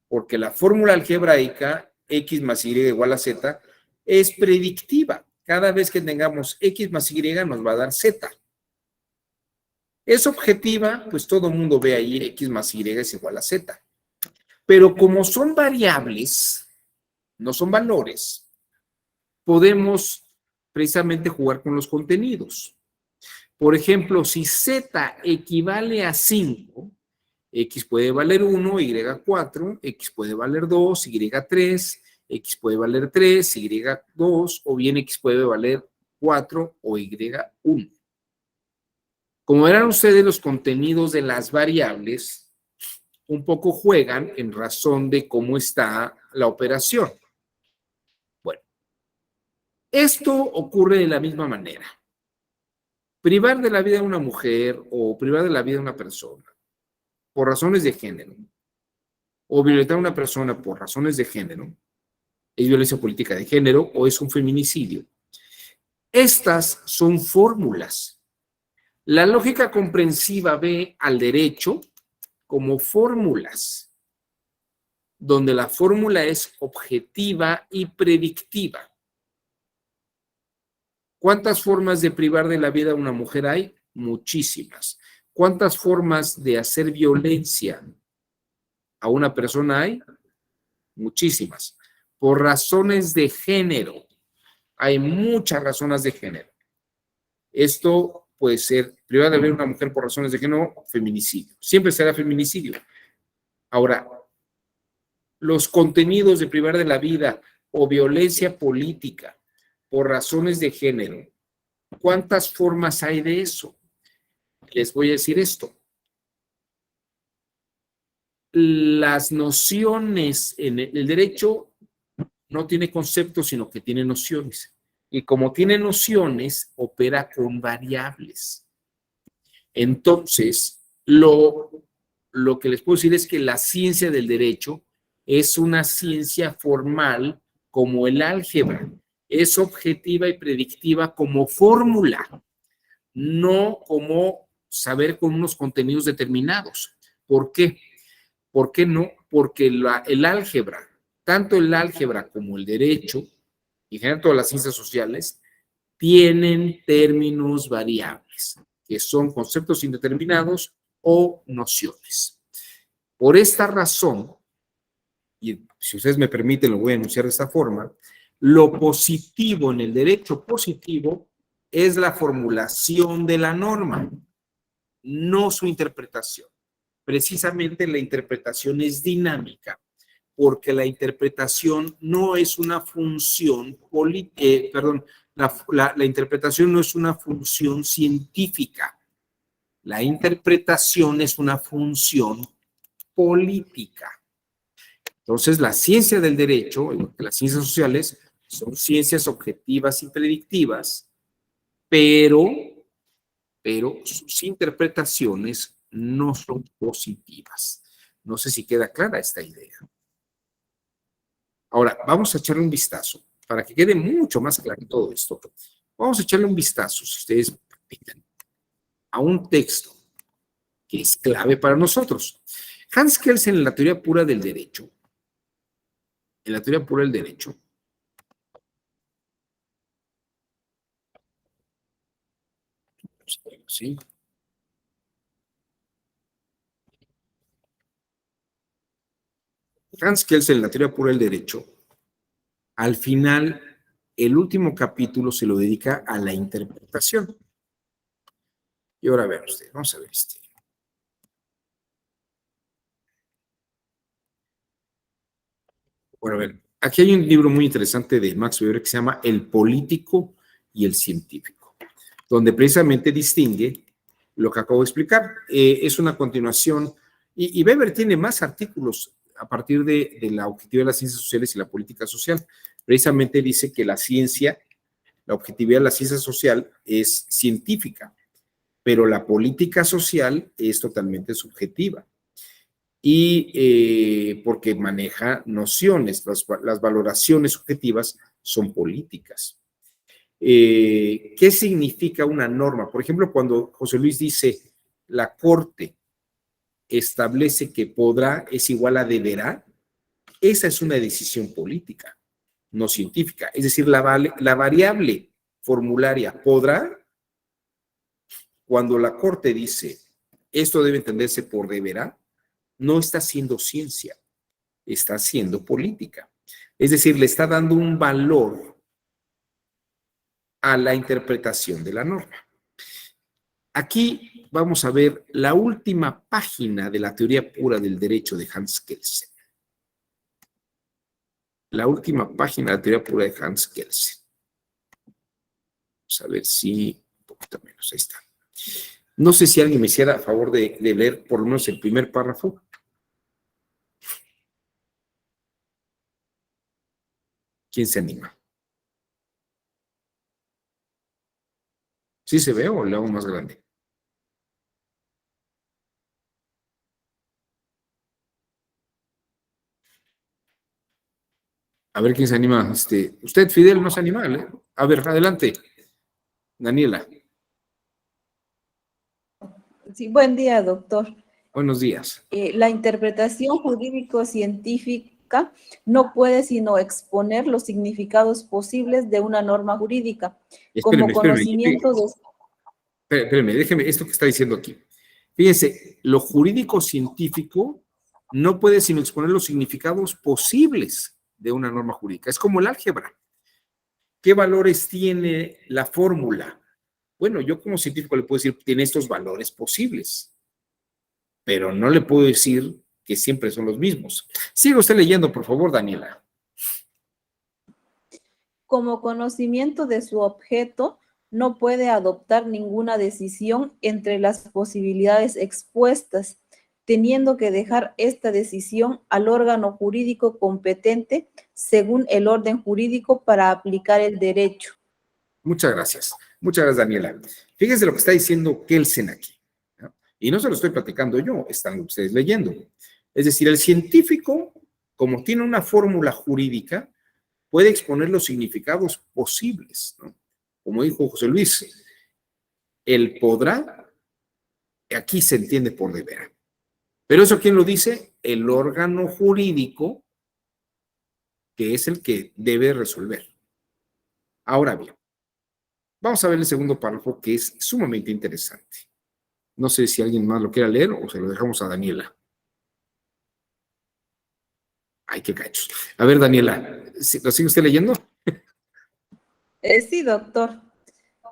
porque la fórmula algebraica X más Y igual a Z es predictiva. Cada vez que tengamos X más Y nos va a dar Z. Es objetiva, pues todo el mundo ve ahí X más Y es igual a Z. Pero como son variables, no son valores, podemos precisamente jugar con los contenidos. Por ejemplo, si Z equivale a 5, X puede valer 1, Y 4, X puede valer 2, Y 3, X puede valer 3, Y 2, o bien X puede valer 4 o Y 1. Como verán ustedes, los contenidos de las variables un poco juegan en razón de cómo está la operación. Bueno, esto ocurre de la misma manera. Privar de la vida a una mujer o privar de la vida a una persona por razones de género o violentar a una persona por razones de género es violencia política de género o es un feminicidio. Estas son fórmulas. La lógica comprensiva ve al derecho como fórmulas, donde la fórmula es objetiva y predictiva. ¿Cuántas formas de privar de la vida a una mujer hay? Muchísimas. ¿Cuántas formas de hacer violencia a una persona hay? Muchísimas. Por razones de género. Hay muchas razones de género. Esto puede ser privar de la vida a una mujer por razones de género, feminicidio. Siempre será feminicidio. Ahora, los contenidos de privar de la vida o violencia política por razones de género, ¿cuántas formas hay de eso? Les voy a decir esto. Las nociones en el derecho no tiene conceptos, sino que tiene nociones. Y como tiene nociones, opera con variables. Entonces, lo que les puedo decir es que la ciencia del derecho es una ciencia formal como el álgebra. Es objetiva y predictiva como fórmula, no como saber con unos contenidos determinados. ¿Por qué? ¿Por qué no? Porque el álgebra, tanto el álgebra como el derecho, y en general todas las ciencias sociales, tienen términos variables, que son conceptos indeterminados o nociones. Por esta razón, y si ustedes me permiten, lo voy a enunciar de esta forma, lo positivo en el derecho positivo es la formulación de la norma, no su interpretación. Precisamente la interpretación es dinámica, porque la interpretación no es una función la interpretación no es una función científica. La interpretación es una función política. Entonces, la ciencia del derecho, las ciencias sociales, son ciencias objetivas y predictivas, pero sus interpretaciones no son positivas. No sé si queda clara esta idea. Ahora, vamos a echarle un vistazo para que quede mucho más claro todo esto. Vamos a echarle un vistazo, si ustedes permiten, a un texto que es clave para nosotros. Hans Kelsen, en la teoría pura del derecho, ¿sí? Hans Kelsen, en la teoría pura del derecho, al final, el último capítulo se lo dedica a la interpretación. Y ahora vean ustedes, vamos a ver este. Bueno, a ver, aquí hay un libro muy interesante de Max Weber que se llama El político y el científico, donde precisamente distingue lo que acabo de explicar. Es una continuación, y Weber tiene más artículos a partir de la objetividad de las ciencias sociales y la política social. Precisamente dice que la ciencia, la objetividad de la ciencia social es científica, pero la política social es totalmente subjetiva. Y porque maneja nociones, las valoraciones subjetivas son políticas. ¿Qué significa una norma? Por ejemplo, cuando José Luis dice la Corte establece que podrá es igual a deberá, esa es una decisión política, no científica. Es decir, la variable formularia podrá, cuando la Corte dice esto debe entenderse por deberá, no está haciendo ciencia, está haciendo política. Es decir, le está dando un valor a la interpretación de la norma. Aquí vamos a ver la última página de la teoría pura del derecho de Hans Kelsen. La última página de la teoría pura de Hans Kelsen. Vamos a ver si un poquito menos, ahí está. No sé si alguien me hiciera a favor de leer por lo menos el primer párrafo. ¿Quién se anima? ¿Sí se ve o le hago más grande? A ver quién se anima. Usted, Fidel, no se anima, ¿eh? A ver, adelante. Daniela. Sí, buen día, doctor. Buenos días. La interpretación jurídico-científica no puede sino exponer los significados posibles de una norma jurídica como conocimiento de... Espéreme, déjeme esto que está diciendo aquí. Fíjense, lo jurídico-científico no puede sino exponer los significados posibles de una norma jurídica. Es como el álgebra. ¿Qué valores tiene la fórmula? Bueno, yo como científico le puedo decir, tiene estos valores posibles, pero no le puedo decir que siempre son los mismos. Siga usted leyendo, por favor, Daniela. Como conocimiento de su objeto, no puede adoptar ninguna decisión entre las posibilidades expuestas, teniendo que dejar esta decisión al órgano jurídico competente según el orden jurídico para aplicar el derecho. Muchas gracias. Muchas gracias, Daniela. Fíjense lo que está diciendo Kelsen aquí, ¿no? Y no se lo estoy platicando yo, están ustedes leyendo. Es decir, el científico, como tiene una fórmula jurídica, puede exponer los significados posibles, ¿no? Como dijo José Luis, el podrá, aquí se entiende por deber. Pero eso, ¿quién lo dice? El órgano jurídico, que es el que debe resolver. Ahora bien, vamos a ver el segundo párrafo, que es sumamente interesante. No sé si alguien más lo quiera leer o se lo dejamos a Daniela. Ay, qué cachos. A ver, Daniela, ¿lo sigue usted leyendo? Sí, doctor.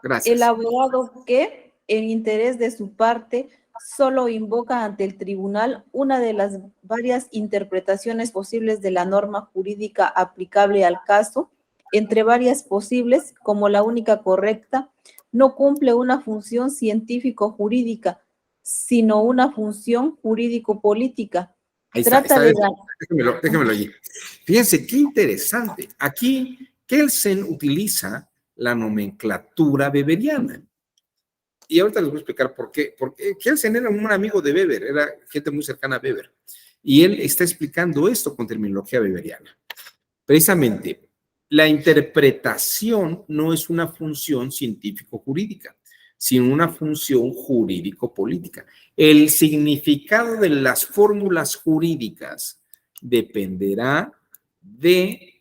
Gracias. El abogado que, en interés de su parte, solo invoca ante el tribunal una de las varias interpretaciones posibles de la norma jurídica aplicable al caso, entre varias posibles, como la única correcta, no cumple una función científico-jurídica, sino una función jurídico-política. Ahí está, déjemelo allí. Fíjense, qué interesante. Aquí Kelsen utiliza la nomenclatura weberiana. Y ahorita les voy a explicar por qué. Porque Kelsen era un amigo de Weber, era gente muy cercana a Weber. Y él está explicando esto con terminología weberiana. Precisamente, la interpretación no es una función científico-jurídica, sino una función jurídico-política. El significado de las fórmulas jurídicas dependerá de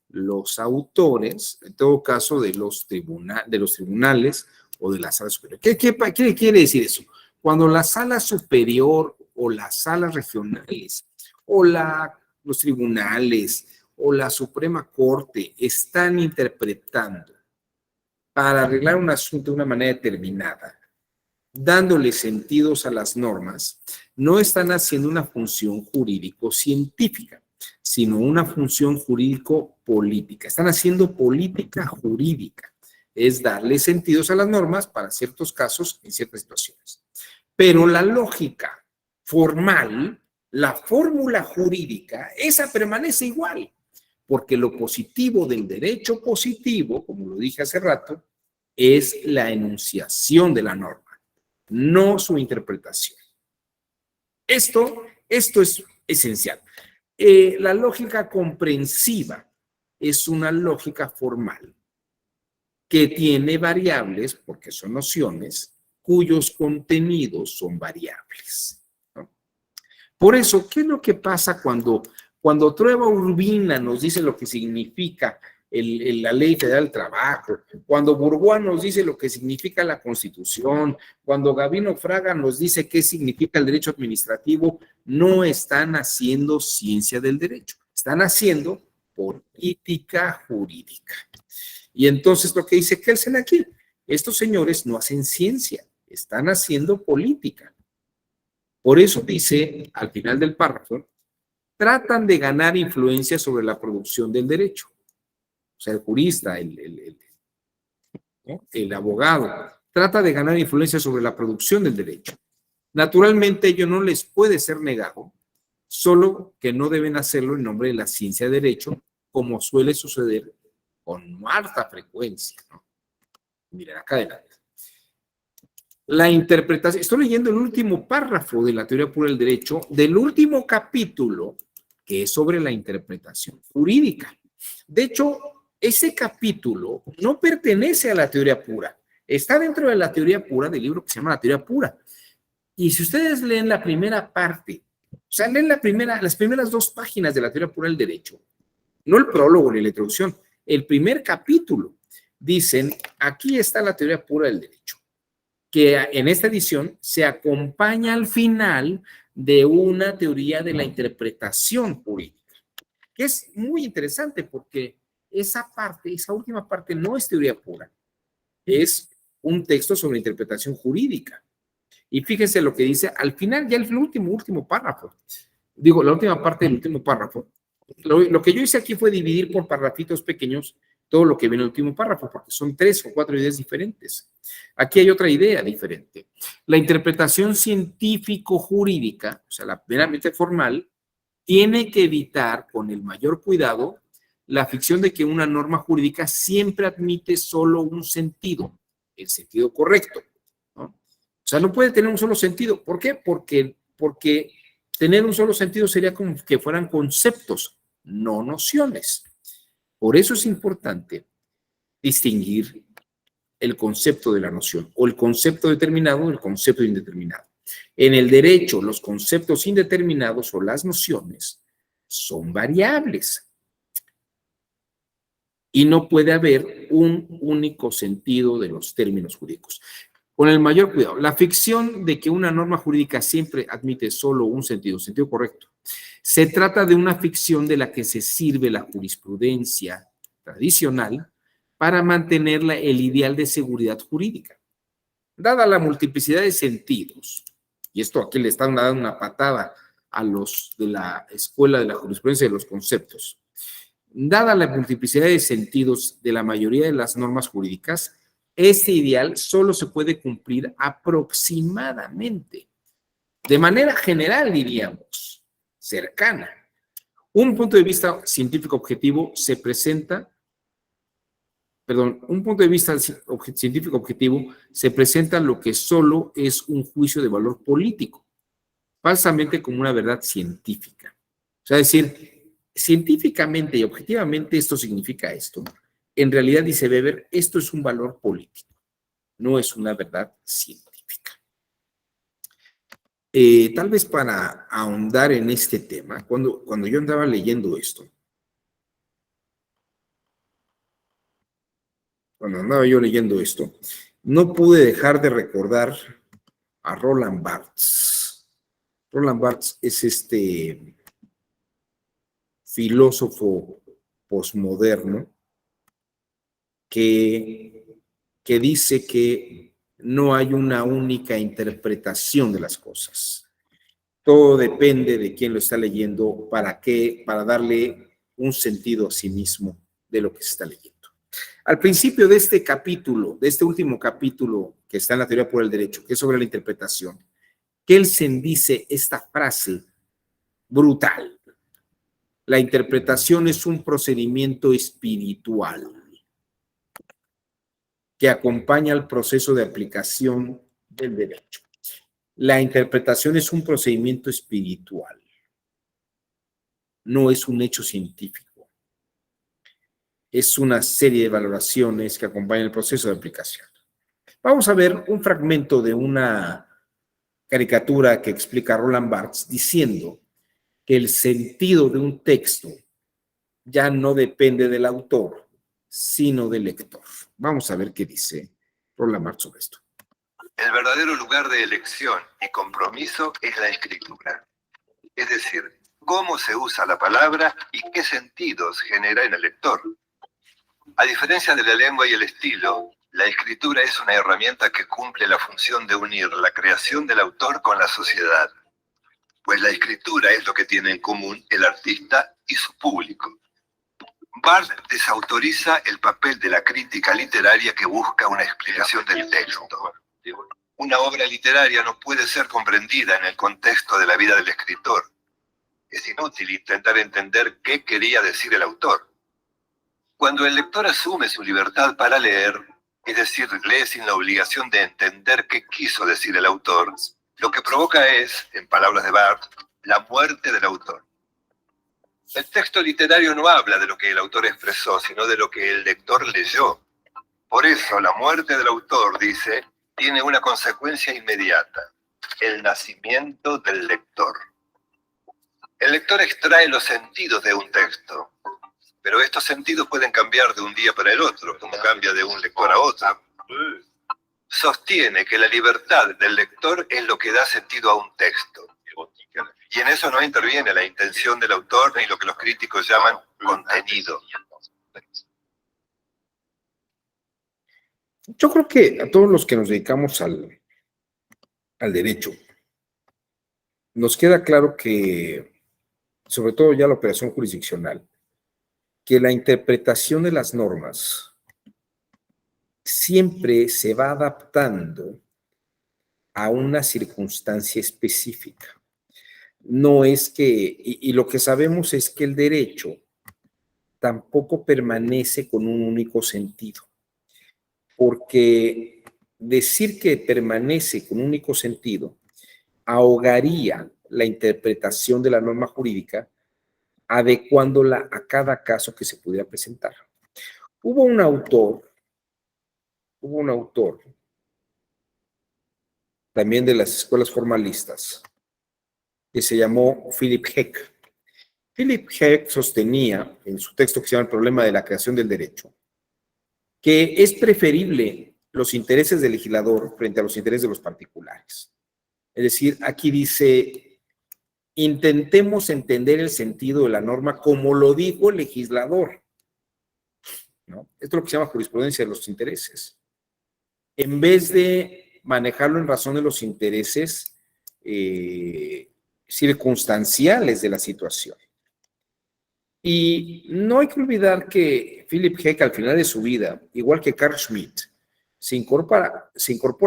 los autores, en todo caso de los tribunales o de la sala superior. ¿Qué quiere decir eso? Cuando la sala superior o las salas regionales o los tribunales o la Suprema Corte están interpretando para arreglar un asunto de una manera determinada, dándole sentidos a las normas, no están haciendo una función jurídico-científica, sino una función jurídico-política. Están haciendo política jurídica, es darle sentidos a las normas para ciertos casos en ciertas situaciones. Pero la lógica formal, la fórmula jurídica, esa permanece igual, porque lo positivo del derecho positivo, como lo dije hace rato, es la enunciación de la norma, no su interpretación. Esto es esencial. La lógica comprensiva es una lógica formal que tiene variables, porque son nociones, cuyos contenidos son variables, ¿no? Por eso, ¿qué es lo que pasa cuando Trueba Urbina nos dice lo que significa la Ley Federal del Trabajo, cuando Burgoa nos dice lo que significa la Constitución, cuando Gabino Fraga nos dice qué significa el derecho administrativo? No están haciendo ciencia del derecho, están haciendo política jurídica. Y entonces lo que dice Kelsen aquí, estos señores no hacen ciencia, están haciendo política. Por eso dice al final del párrafo, tratan de ganar influencia sobre la producción del derecho. O sea, el jurista, el abogado, trata de ganar influencia sobre la producción del derecho. Naturalmente, ello no les puede ser negado, solo que no deben hacerlo en nombre de la ciencia de derecho, como suele suceder con harta frecuencia, ¿no? Miren, acá adelante. La interpretación, estoy leyendo el último párrafo de la teoría pura del derecho, del último capítulo, que es sobre la interpretación jurídica. De hecho, ese capítulo no pertenece a la teoría pura, está dentro de la teoría pura del libro que se llama La Teoría Pura, Y si ustedes leen la primera parte, o sea, leen las primeras 2 páginas de la teoría pura del derecho, no el prólogo ni la introducción, el primer capítulo, dicen, aquí está la teoría pura del derecho, que en esta edición se acompaña al final de una teoría de la interpretación jurídica, que es muy interesante porque esa última parte no es teoría pura, es un texto sobre interpretación jurídica. Y fíjense lo que dice al final, ya el último párrafo. Digo, la última parte del último párrafo. Lo que yo hice aquí fue dividir por parrafitos pequeños todo lo que viene en el último párrafo, porque son 3 o 4 ideas diferentes. Aquí hay otra idea diferente. La interpretación científico-jurídica, o sea, la meramente formal, tiene que evitar con el mayor cuidado la ficción de que una norma jurídica siempre admite solo un sentido, el sentido correcto, ¿no? O sea, no puede tener un solo sentido. ¿Por qué? Porque tener un solo sentido sería como que fueran conceptos, no nociones. Por eso es importante distinguir el concepto de la noción o el concepto determinado del concepto indeterminado. En el derecho, los conceptos indeterminados o las nociones son variables y no puede haber un único sentido de los términos jurídicos. Con el mayor cuidado, la ficción de que una norma jurídica siempre admite solo un sentido correcto, se trata de una ficción de la que se sirve la jurisprudencia tradicional para mantener el ideal de seguridad jurídica. Dada la multiplicidad de sentidos, y esto aquí le están dando una patada a los de la escuela de la jurisprudencia de los conceptos, dada la multiplicidad de sentidos de la mayoría de las normas jurídicas, este ideal solo se puede cumplir aproximadamente, de manera general diríamos, cercana. Un punto de vista científico objetivo se presenta lo que solo es un juicio de valor político, falsamente como una verdad científica. O sea, decir, científicamente y objetivamente esto significa esto. En realidad, dice Weber, esto es un valor político, no es una verdad científica. Tal vez para ahondar en este tema, cuando yo andaba leyendo esto, no pude dejar de recordar a Roland Barthes. Roland Barthes es este filósofo posmoderno que dice que no hay una única interpretación de las cosas. Todo depende de quién lo está leyendo, para darle un sentido a sí mismo de lo que se está leyendo. Al principio de este capítulo, de este último capítulo que está en la teoría por el derecho, que es sobre la interpretación, Kelsen dice esta frase brutal: la interpretación es un procedimiento espiritual que acompaña al proceso de aplicación del derecho. La interpretación es un procedimiento espiritual, no es un hecho científico. Es una serie de valoraciones que acompañan el proceso de aplicación. Vamos a ver un fragmento de una caricatura que explica Roland Barthes diciendo que el sentido de un texto ya no depende del autor, sino del lector. Vamos a ver qué dice Roland Barthes sobre esto. El verdadero lugar de elección y compromiso es la escritura. Es decir, cómo se usa la palabra y qué sentidos genera en el lector. A diferencia de la lengua y el estilo, la escritura es una herramienta que cumple la función de unir la creación del autor con la sociedad, pues la escritura es lo que tiene en común el artista y su público. Barthes desautoriza el papel de la crítica literaria que busca una explicación del texto. Una obra literaria no puede ser comprendida en el contexto de la vida del escritor. Es inútil intentar entender qué quería decir el autor. Cuando el lector asume su libertad para leer, es decir, lee sin la obligación de entender qué quiso decir el autor, lo que provoca es, en palabras de Barthes, la muerte del autor. El texto literario no habla de lo que el autor expresó, sino de lo que el lector leyó. Por eso, la muerte del autor, dice, tiene una consecuencia inmediata. el nacimiento del lector. El lector extrae los sentidos de un texto, pero estos sentidos pueden cambiar de un día para el otro, como cambia de un lector a otro. Sostiene que la libertad del lector es lo que da sentido a un texto. Y en eso no interviene la intención del autor ni lo que los críticos llaman contenido. Yo creo que a todos los que nos dedicamos al derecho, nos queda claro que, sobre todo ya la operación jurisdiccional, que la interpretación de las normas siempre se va adaptando a una circunstancia específica. No es que, y lo que sabemos es que el derecho tampoco permanece con un único sentido, porque decir que permanece con un único sentido ahogaría la interpretación de la norma jurídica, adecuándola a cada caso que se pudiera presentar. Hubo un autor también de las escuelas formalistas, que se llamó Philip Heck. Philip Heck sostenía en su texto que se llama El problema de la creación del derecho, que es preferible los intereses del legislador frente a los intereses de los particulares. Es decir, aquí dice, intentemos entender el sentido de la norma como lo dijo el legislador, ¿no? Esto es lo que se llama jurisprudencia de los intereses. En vez de manejarlo en razón de los intereses circunstanciales de la situación. Y no hay que olvidar que Philip Heck al final de su vida, igual que Carl Schmitt, se incorpora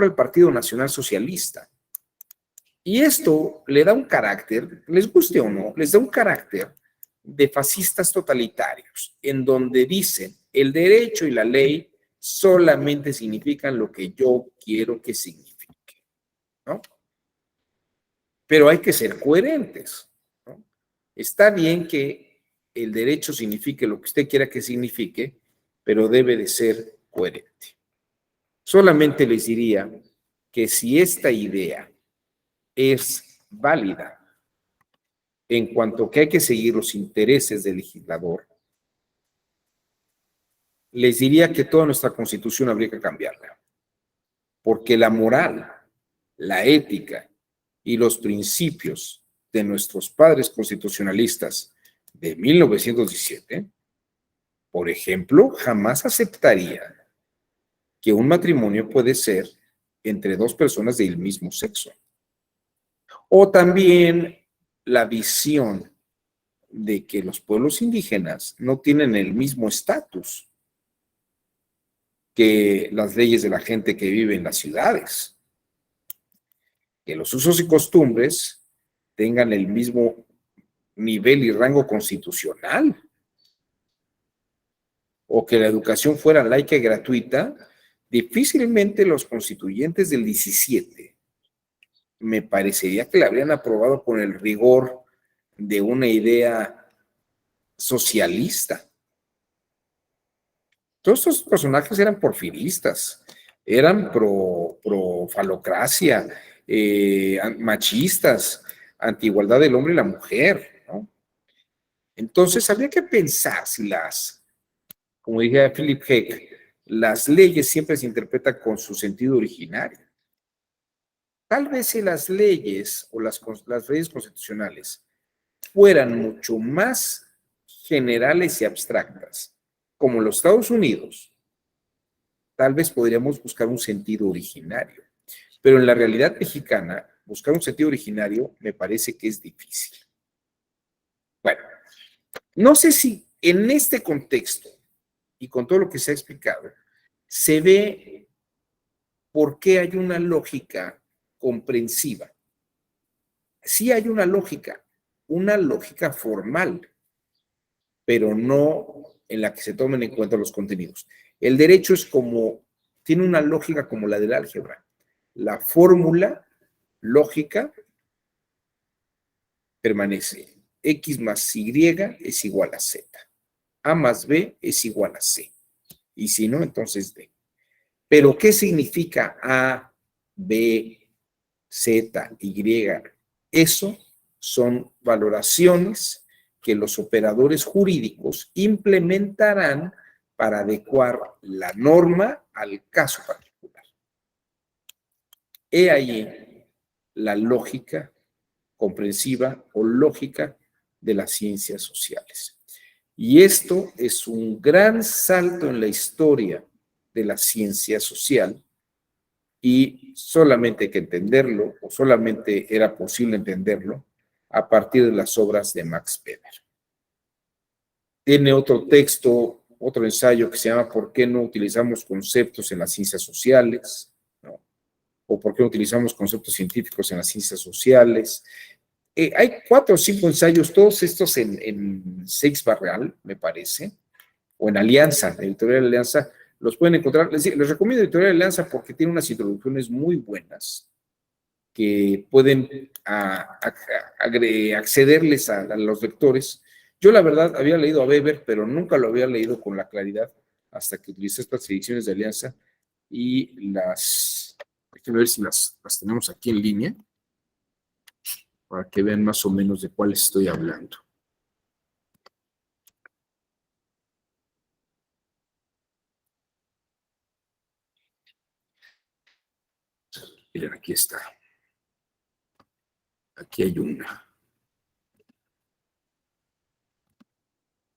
al Partido Nacional Socialista. Y esto le da un carácter, les guste o no, les da un carácter de fascistas totalitarios, en donde dicen el derecho y la ley solamente significan lo que yo quiero que signifique, ¿no? Pero hay que ser coherentes, ¿no? Está bien que el derecho signifique lo que usted quiera que signifique, pero debe de ser coherente. Solamente les diría que si esta idea es válida en cuanto que hay que seguir los intereses del legislador, les diría que toda nuestra Constitución habría que cambiarla, porque la moral, la ética y los principios de nuestros padres constitucionalistas de 1917, por ejemplo, jamás aceptaría que un matrimonio puede ser entre dos personas del mismo sexo. O también la visión de que los pueblos indígenas no tienen el mismo estatus que las leyes de la gente que vive en las ciudades, que los usos y costumbres tengan el mismo nivel y rango constitucional, o que la educación fuera laica y gratuita. Difícilmente los constituyentes del 17 me parecería que la habrían aprobado con el rigor de una idea socialista. Todos estos personajes eran porfiristas, eran pro falocracia, machistas, antiigualdad del hombre y la mujer, ¿no? Entonces habría que pensar si como decía Philip Heck, las leyes siempre se interpretan con su sentido originario. Tal vez si las leyes o las leyes constitucionales fueran mucho más generales y abstractas, como los Estados Unidos, tal vez podríamos buscar un sentido originario. Pero en la realidad mexicana, buscar un sentido originario me parece que es difícil. Bueno, no sé si en este contexto y con todo lo que se ha explicado, se ve por qué hay una lógica comprensiva. Sí hay una lógica formal, pero no en la que se tomen en cuenta los contenidos. El derecho tiene una lógica como la del álgebra. La fórmula lógica permanece. X más Y es igual a Z. A más B es igual a C. Y si no, entonces D. Pero, ¿qué significa A, B, Z, Y. Eso son valoraciones que los operadores jurídicos implementarán para adecuar la norma al caso particular. He ahí la lógica comprensiva o lógica de las ciencias sociales. Y esto es un gran salto en la historia de la ciencia social y solamente hay que entenderlo, o solamente era posible entenderlo, a partir de las obras de Max Weber. Tiene otro texto, otro ensayo que se llama ¿Por qué no utilizamos conceptos en las ciencias sociales? ¿No? O ¿por qué no utilizamos conceptos científicos en las ciencias sociales? Hay 4 o 5 ensayos, todos estos en Seix Barral, me parece, o en Alianza, en Editorial Alianza, los pueden encontrar. Les recomiendo Editorial Alianza porque tiene unas introducciones muy buenas que pueden accederles a los lectores. Yo, la verdad, había leído a Weber, pero nunca lo había leído con la claridad hasta que utilicé estas ediciones de Alianza y déjenme ver si las tenemos aquí en línea para que vean más o menos de cuáles estoy hablando. Miren, aquí está. Aquí hay una.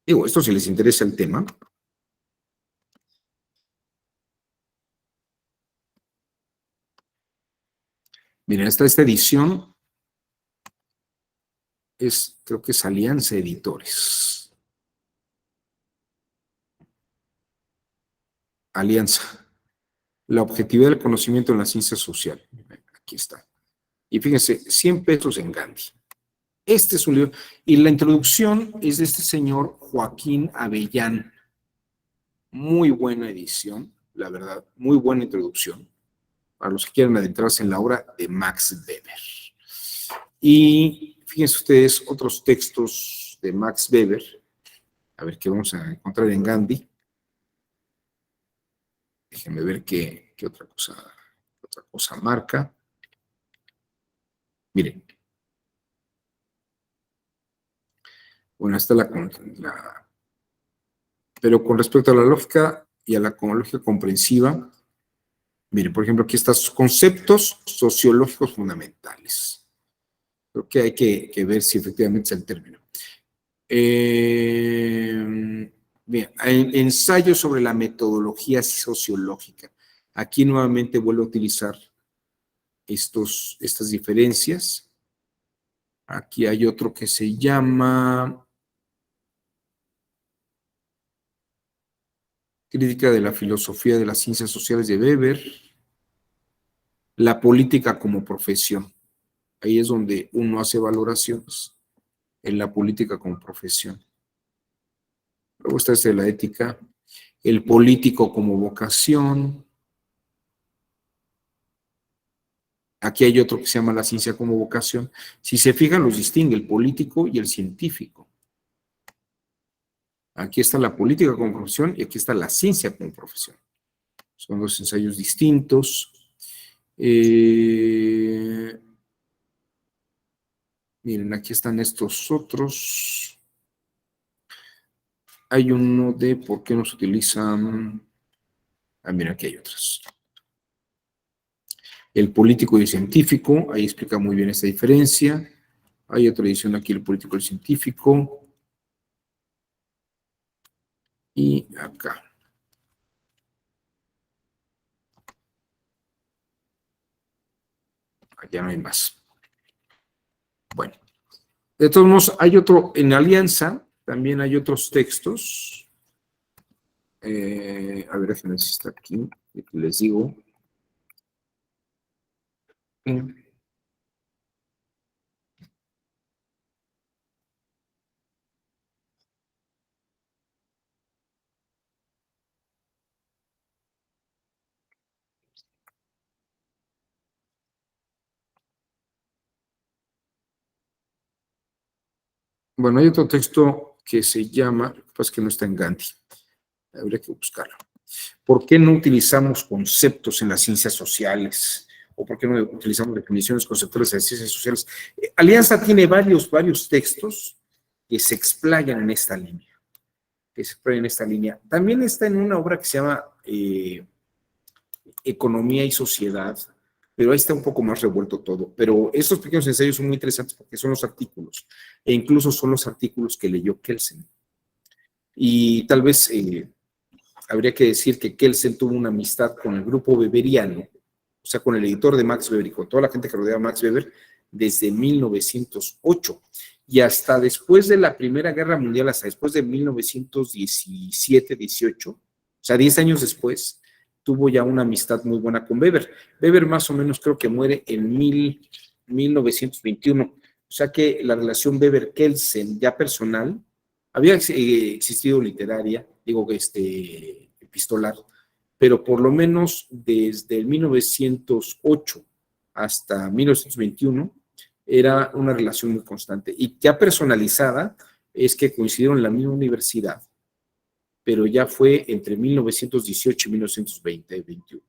Digo, esto si les interesa el tema. Miren, esta edición creo que es Alianza Editores. Alianza. La objetividad del conocimiento en la ciencia social. Aquí está. Y fíjense, 100 pesos en Gandhi. Este es un libro. Y la introducción es de este señor Joaquín Avellán. Muy buena edición, la verdad. Muy buena introducción. Para los que quieran adentrarse en la obra de Max Weber. Y fíjense ustedes otros textos de Max Weber. A ver qué vamos a encontrar en Gandhi. Déjenme ver qué otra cosa marca. Miren. Bueno, esta pero con respecto a la lógica y a la lógica comprensiva, miren, por ejemplo, aquí están conceptos sociológicos fundamentales. Creo que hay que ver si efectivamente es el término. Bien, ensayo sobre la metodología sociológica. Aquí nuevamente vuelvo a utilizar estas diferencias. Aquí hay otro que se llama Crítica de la filosofía de las ciencias sociales de Weber. La política como profesión. Ahí es donde uno hace valoraciones en la política como profesión. Luego está de la ética. El político como vocación. Aquí hay otro que se llama la ciencia como vocación. Si se fijan, los distingue el político y el científico. Aquí está la política como profesión y aquí está la ciencia como profesión. Son dos ensayos distintos. Miren, aquí están estos otros. Hay uno de por qué no se utilizan. Mira, aquí hay otros. El político y el científico, ahí explica muy bien esta diferencia. Hay otra edición aquí, el político y el científico. Y acá. Allá no hay más. Bueno. De todos modos, hay otro, en Alianza, también hay otros textos. A ver, déjenme ver si está aquí. Les digo. Bueno, hay otro texto que se llama, pues que no está en Gandhi. Habría que buscarlo. ¿Por qué no utilizamos conceptos en las ciencias sociales? o por qué no utilizamos definiciones conceptuales de ciencias sociales. Alianza tiene varios textos que se explayan en esta línea. También está en una obra que se llama Economía y Sociedad, pero ahí está un poco más revuelto todo. Pero estos pequeños ensayos son muy interesantes porque son los artículos, e incluso son los artículos que leyó Kelsen. Y tal vez habría que decir que Kelsen tuvo una amistad con el grupo weberiano, o sea, con el editor de Max Weber y con toda la gente que rodeaba a Max Weber desde 1908. Y hasta después de la Primera Guerra Mundial, hasta después de 1917-18, o sea, 10 años después, tuvo ya una amistad muy buena con Weber. Weber más o menos creo que muere en 1921. O sea que la relación Weber-Kelsen ya personal había existido literaria, digo, epistolar, pero por lo menos desde el 1908 hasta 1921 era una relación muy constante. Y ya personalizada es que coincidieron en la misma universidad, pero ya fue entre 1918 y 1920-21.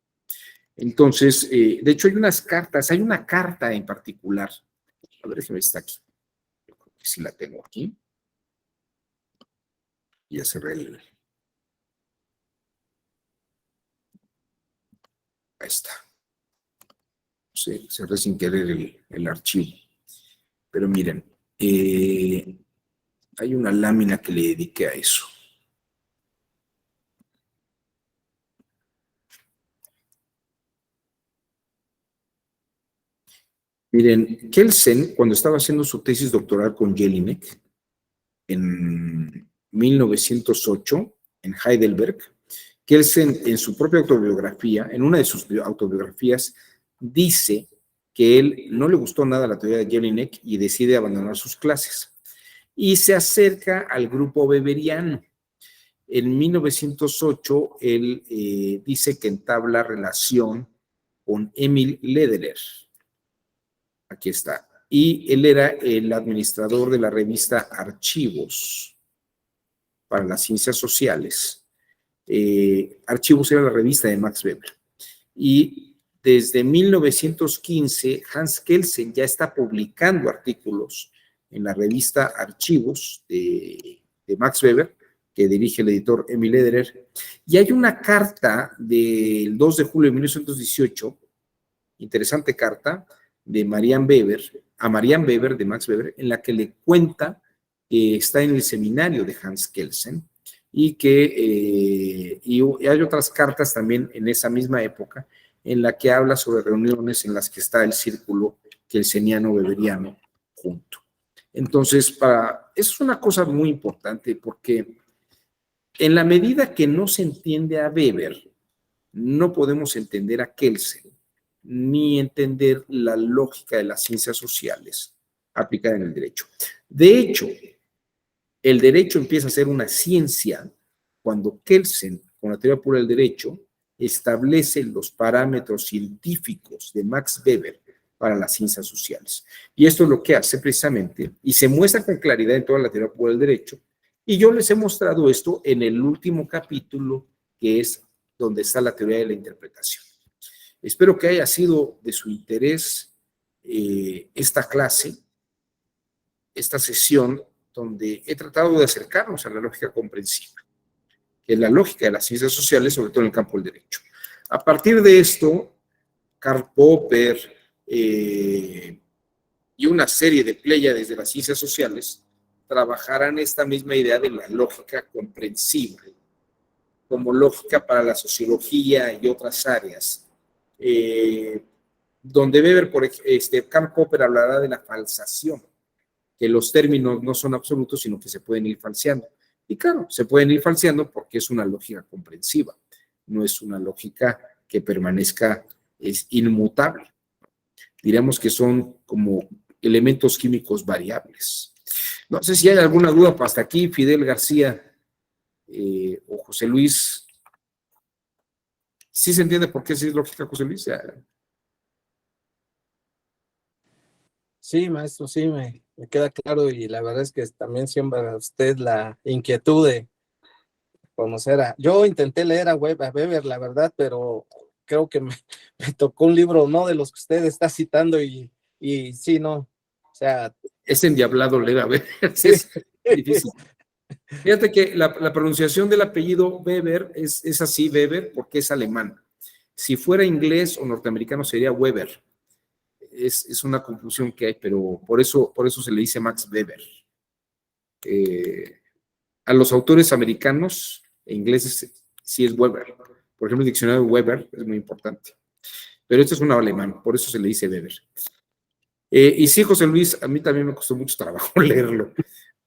Entonces, de hecho hay unas cartas, hay una carta en particular, a ver si está aquí, yo creo que sí la tengo aquí, ya cerré el... Ahí está. Sí, cerré sin querer el archivo. Pero miren, hay una lámina que le dediqué a eso. Miren, Kelsen, cuando estaba haciendo su tesis doctoral con Jelinek en 1908, en Heidelberg, Kelsen en su propia autobiografía, en una de sus autobiografías, dice que él no le gustó nada la teoría de Jelinek y decide abandonar sus clases. Y se acerca al grupo weberiano. En 1908, él dice que entabla relación con Emil Lederer. Aquí está. Y él era el administrador de la revista Archivos para las ciencias sociales. Archivos era la revista de Max Weber. Y desde 1915, Hans Kelsen ya está publicando artículos en la revista Archivos de Max Weber, que dirige el editor Emil Lederer. Y hay una carta del 2 de julio de 1918, interesante carta, de Marianne Weber, a Marianne Weber de Max Weber, en la que le cuenta que está en el seminario de Hans Kelsen y que y hay otras cartas también en esa misma época en la que habla sobre reuniones en las que está el círculo kelseniano-weberiano junto. Entonces, eso es una cosa muy importante porque en la medida que no se entiende a Weber, no podemos entender a Kelsen ni entender la lógica de las ciencias sociales aplicada en el derecho. De hecho, el derecho empieza a ser una ciencia cuando Kelsen, con la teoría pura del derecho, establece los parámetros científicos de Max Weber para las ciencias sociales. Y esto es lo que hace precisamente, y se muestra con claridad en toda la teoría pura del derecho, y yo les he mostrado esto en el último capítulo, que es donde está la teoría de la interpretación. Espero que haya sido de su interés esta clase, esta sesión, donde he tratado de acercarnos a la lógica comprensiva, que es la lógica de las ciencias sociales, sobre todo en el campo del derecho. A partir de esto, Karl Popper y una serie de pléyades de las ciencias sociales trabajarán esta misma idea de la lógica comprensiva como lógica para la sociología y otras áreas. Donde Weber, Karl Popper hablará de la falsación, que los términos no son absolutos, sino que se pueden ir falseando. Y claro, se pueden ir falseando porque es una lógica comprensiva, no es una lógica que permanezca, es inmutable. Diremos que son como elementos químicos variables. No sé si hay alguna duda hasta aquí, Fidel García o José Luis. ¿Sí se entiende por qué es lógica, José Luis? Sí, maestro, sí, me queda claro y la verdad es que también siembra usted la inquietud de conocer yo intenté leer a Weber, la verdad, pero creo que me tocó un libro, ¿no? De los que usted está citando y sí, no, o sea. Es endiablado leer, a ver, Sí. es difícil. Fíjate que la pronunciación del apellido Weber es así, Weber, porque es alemán. Si fuera inglés o norteamericano sería Weber. Es una confusión que hay, pero por eso se le dice Max Weber. A los autores americanos e ingleses sí es Weber. Por ejemplo, el diccionario de Weber es muy importante. Pero este es un alemán, por eso se le dice Weber. Y sí, José Luis, a mí también me costó mucho trabajo leerlo.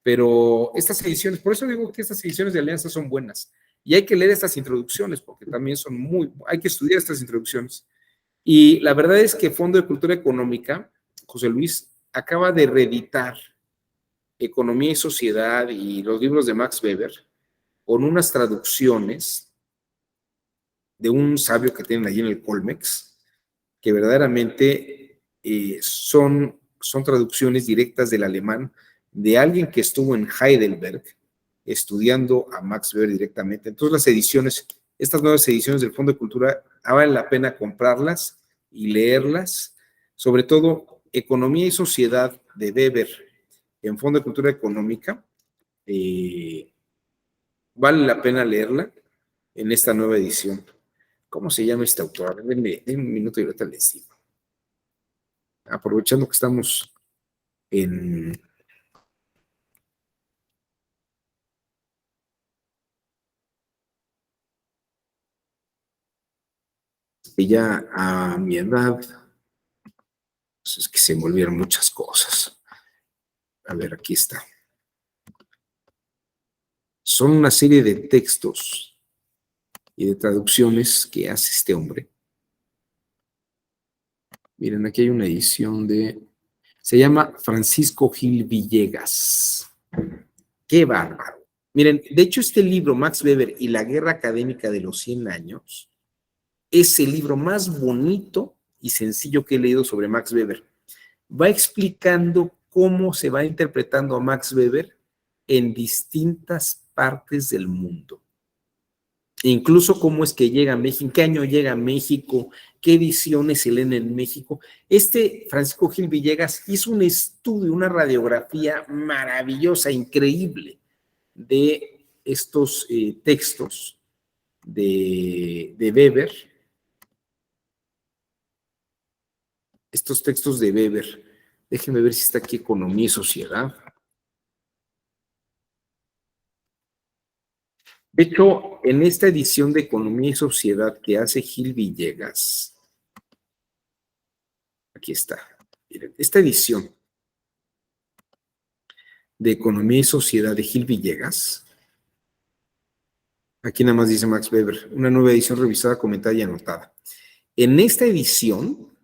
Pero estas ediciones, por eso digo que estas ediciones de Alianza son buenas. Y hay que leer estas introducciones, porque también son hay que estudiar estas introducciones. Y la verdad es que Fondo de Cultura Económica, José Luis, acaba de reeditar Economía y Sociedad y los libros de Max Weber con unas traducciones de un sabio que tienen allí en el Colmex, que verdaderamente son traducciones directas del alemán de alguien que estuvo en Heidelberg estudiando a Max Weber directamente. Entonces las ediciones, estas nuevas ediciones del Fondo de Cultura, vale la pena comprarlas y leerlas, sobre todo Economía y Sociedad de Weber en Fondo de Cultura Económica, vale la pena leerla en esta nueva edición. ¿Cómo se llama este autor? Denme un minuto y ahorita les digo. Aprovechando que estamos en... Ya a mi edad, pues es que se me olvidaron muchas cosas. A ver, aquí está. Son una serie de textos y de traducciones que hace este hombre. Miren, aquí hay una edición se llama Francisco Gil Villegas. ¡Qué bárbaro! Miren, de hecho este libro, Max Weber y la Guerra Académica de los 100 años, es el libro más bonito y sencillo que he leído sobre Max Weber. Va explicando cómo se va interpretando a Max Weber en distintas partes del mundo. Incluso cómo es que llega a México, en qué año llega a México, qué ediciones se leen en México. Francisco Gil Villegas hizo un estudio, una radiografía maravillosa, increíble, de estos textos de Weber. Estos textos de Weber. Déjenme ver si está aquí Economía y Sociedad. De hecho, en esta edición de Economía y Sociedad que hace Gil Villegas, aquí está, miren, esta edición de Economía y Sociedad de Gil Villegas, aquí nada más dice Max Weber, una nueva edición revisada, comentada y anotada. En esta edición,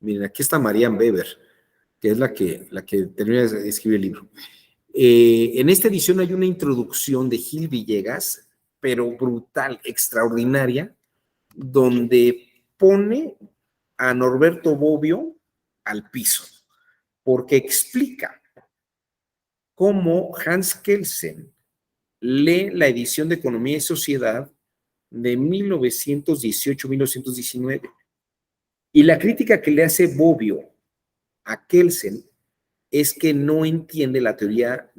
miren, aquí está Marianne Weber, que es la que termina de escribir el libro. En esta edición hay una introducción de Gil Villegas, pero brutal, extraordinaria, donde pone a Norberto Bobbio al piso, porque explica cómo Hans Kelsen lee la edición de Economía y Sociedad de 1918-1919. Y la crítica que le hace Bobbio a Kelsen es que no entiende la teoría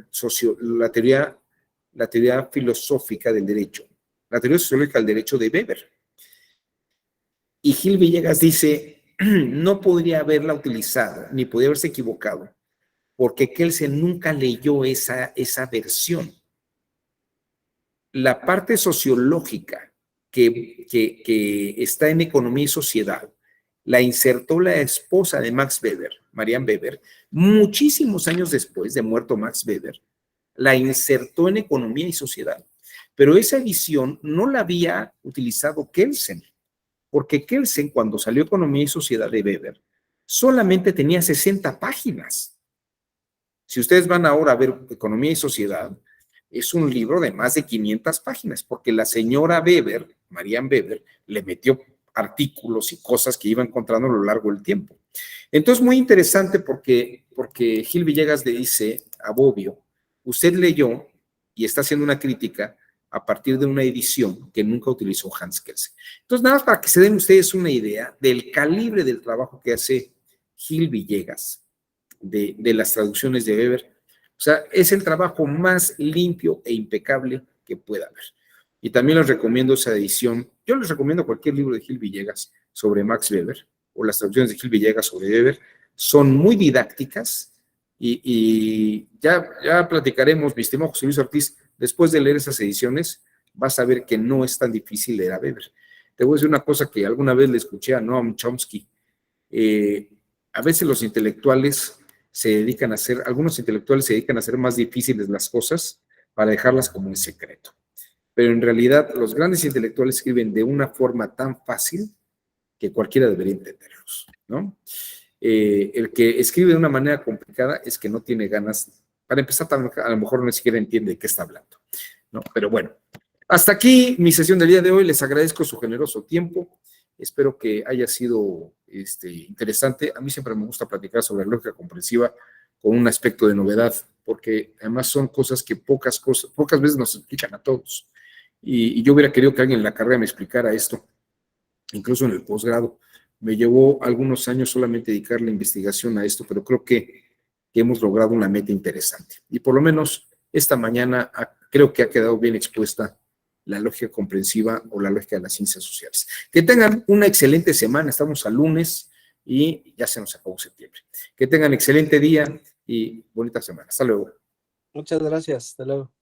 filosófica del derecho, la teoría sociológica del derecho de Weber. Y Gil Villegas dice, no podría haberla utilizado, ni podría haberse equivocado, porque Kelsen nunca leyó esa versión. La parte sociológica que está en Economía y Sociedad la insertó la esposa de Max Weber, Marianne Weber, muchísimos años después de muerto Max Weber, la insertó en Economía y Sociedad. Pero esa edición no la había utilizado Kelsen, porque Kelsen, cuando salió Economía y Sociedad de Weber, solamente tenía 60 páginas. Si ustedes van ahora a ver Economía y Sociedad, es un libro de más de 500 páginas, porque la señora Weber, Marianne Weber, le metió artículos y cosas que iba encontrando a lo largo del tiempo. Entonces, muy interesante porque Gil Villegas le dice a Bobbio, usted leyó y está haciendo una crítica a partir de una edición que nunca utilizó Hans Kelsen. Entonces, nada más para que se den ustedes una idea del calibre del trabajo que hace Gil Villegas de las traducciones de Weber. O sea, es el trabajo más limpio e impecable que pueda haber. Y también les recomiendo esa edición. Yo les recomiendo cualquier libro de Gil Villegas sobre Max Weber o las traducciones de Gil Villegas sobre Weber. Son muy didácticas y ya platicaremos, mi estimado José Luis Ortiz, después de leer esas ediciones, vas a ver que no es tan difícil leer a Weber. Te voy a decir una cosa que alguna vez le escuché a Noam Chomsky. A veces los intelectuales algunos intelectuales se dedican a hacer más difíciles las cosas para dejarlas como en secreto. Pero en realidad los grandes intelectuales escriben de una forma tan fácil que cualquiera debería entenderlos, ¿no? El que escribe de una manera complicada es que no tiene ganas, para empezar, a lo mejor ni siquiera entiende de qué está hablando, ¿no? Pero bueno, hasta aquí mi sesión del día de hoy. Les agradezco su generoso tiempo. Espero que haya sido interesante. A mí siempre me gusta platicar sobre la lógica comprensiva con un aspecto de novedad, porque además son cosas que pocas veces nos explican a todos. Y yo hubiera querido que alguien en la carrera me explicara esto, incluso en el posgrado. Me llevó algunos años solamente dedicar la investigación a esto, pero creo que hemos logrado una meta interesante. Y por lo menos esta mañana creo que ha quedado bien expuesta la lógica comprensiva o la lógica de las ciencias sociales. Que tengan una excelente semana. Estamos a lunes y ya se nos acabó septiembre. Que tengan excelente día y bonita semana. Hasta luego. Muchas gracias. Hasta luego.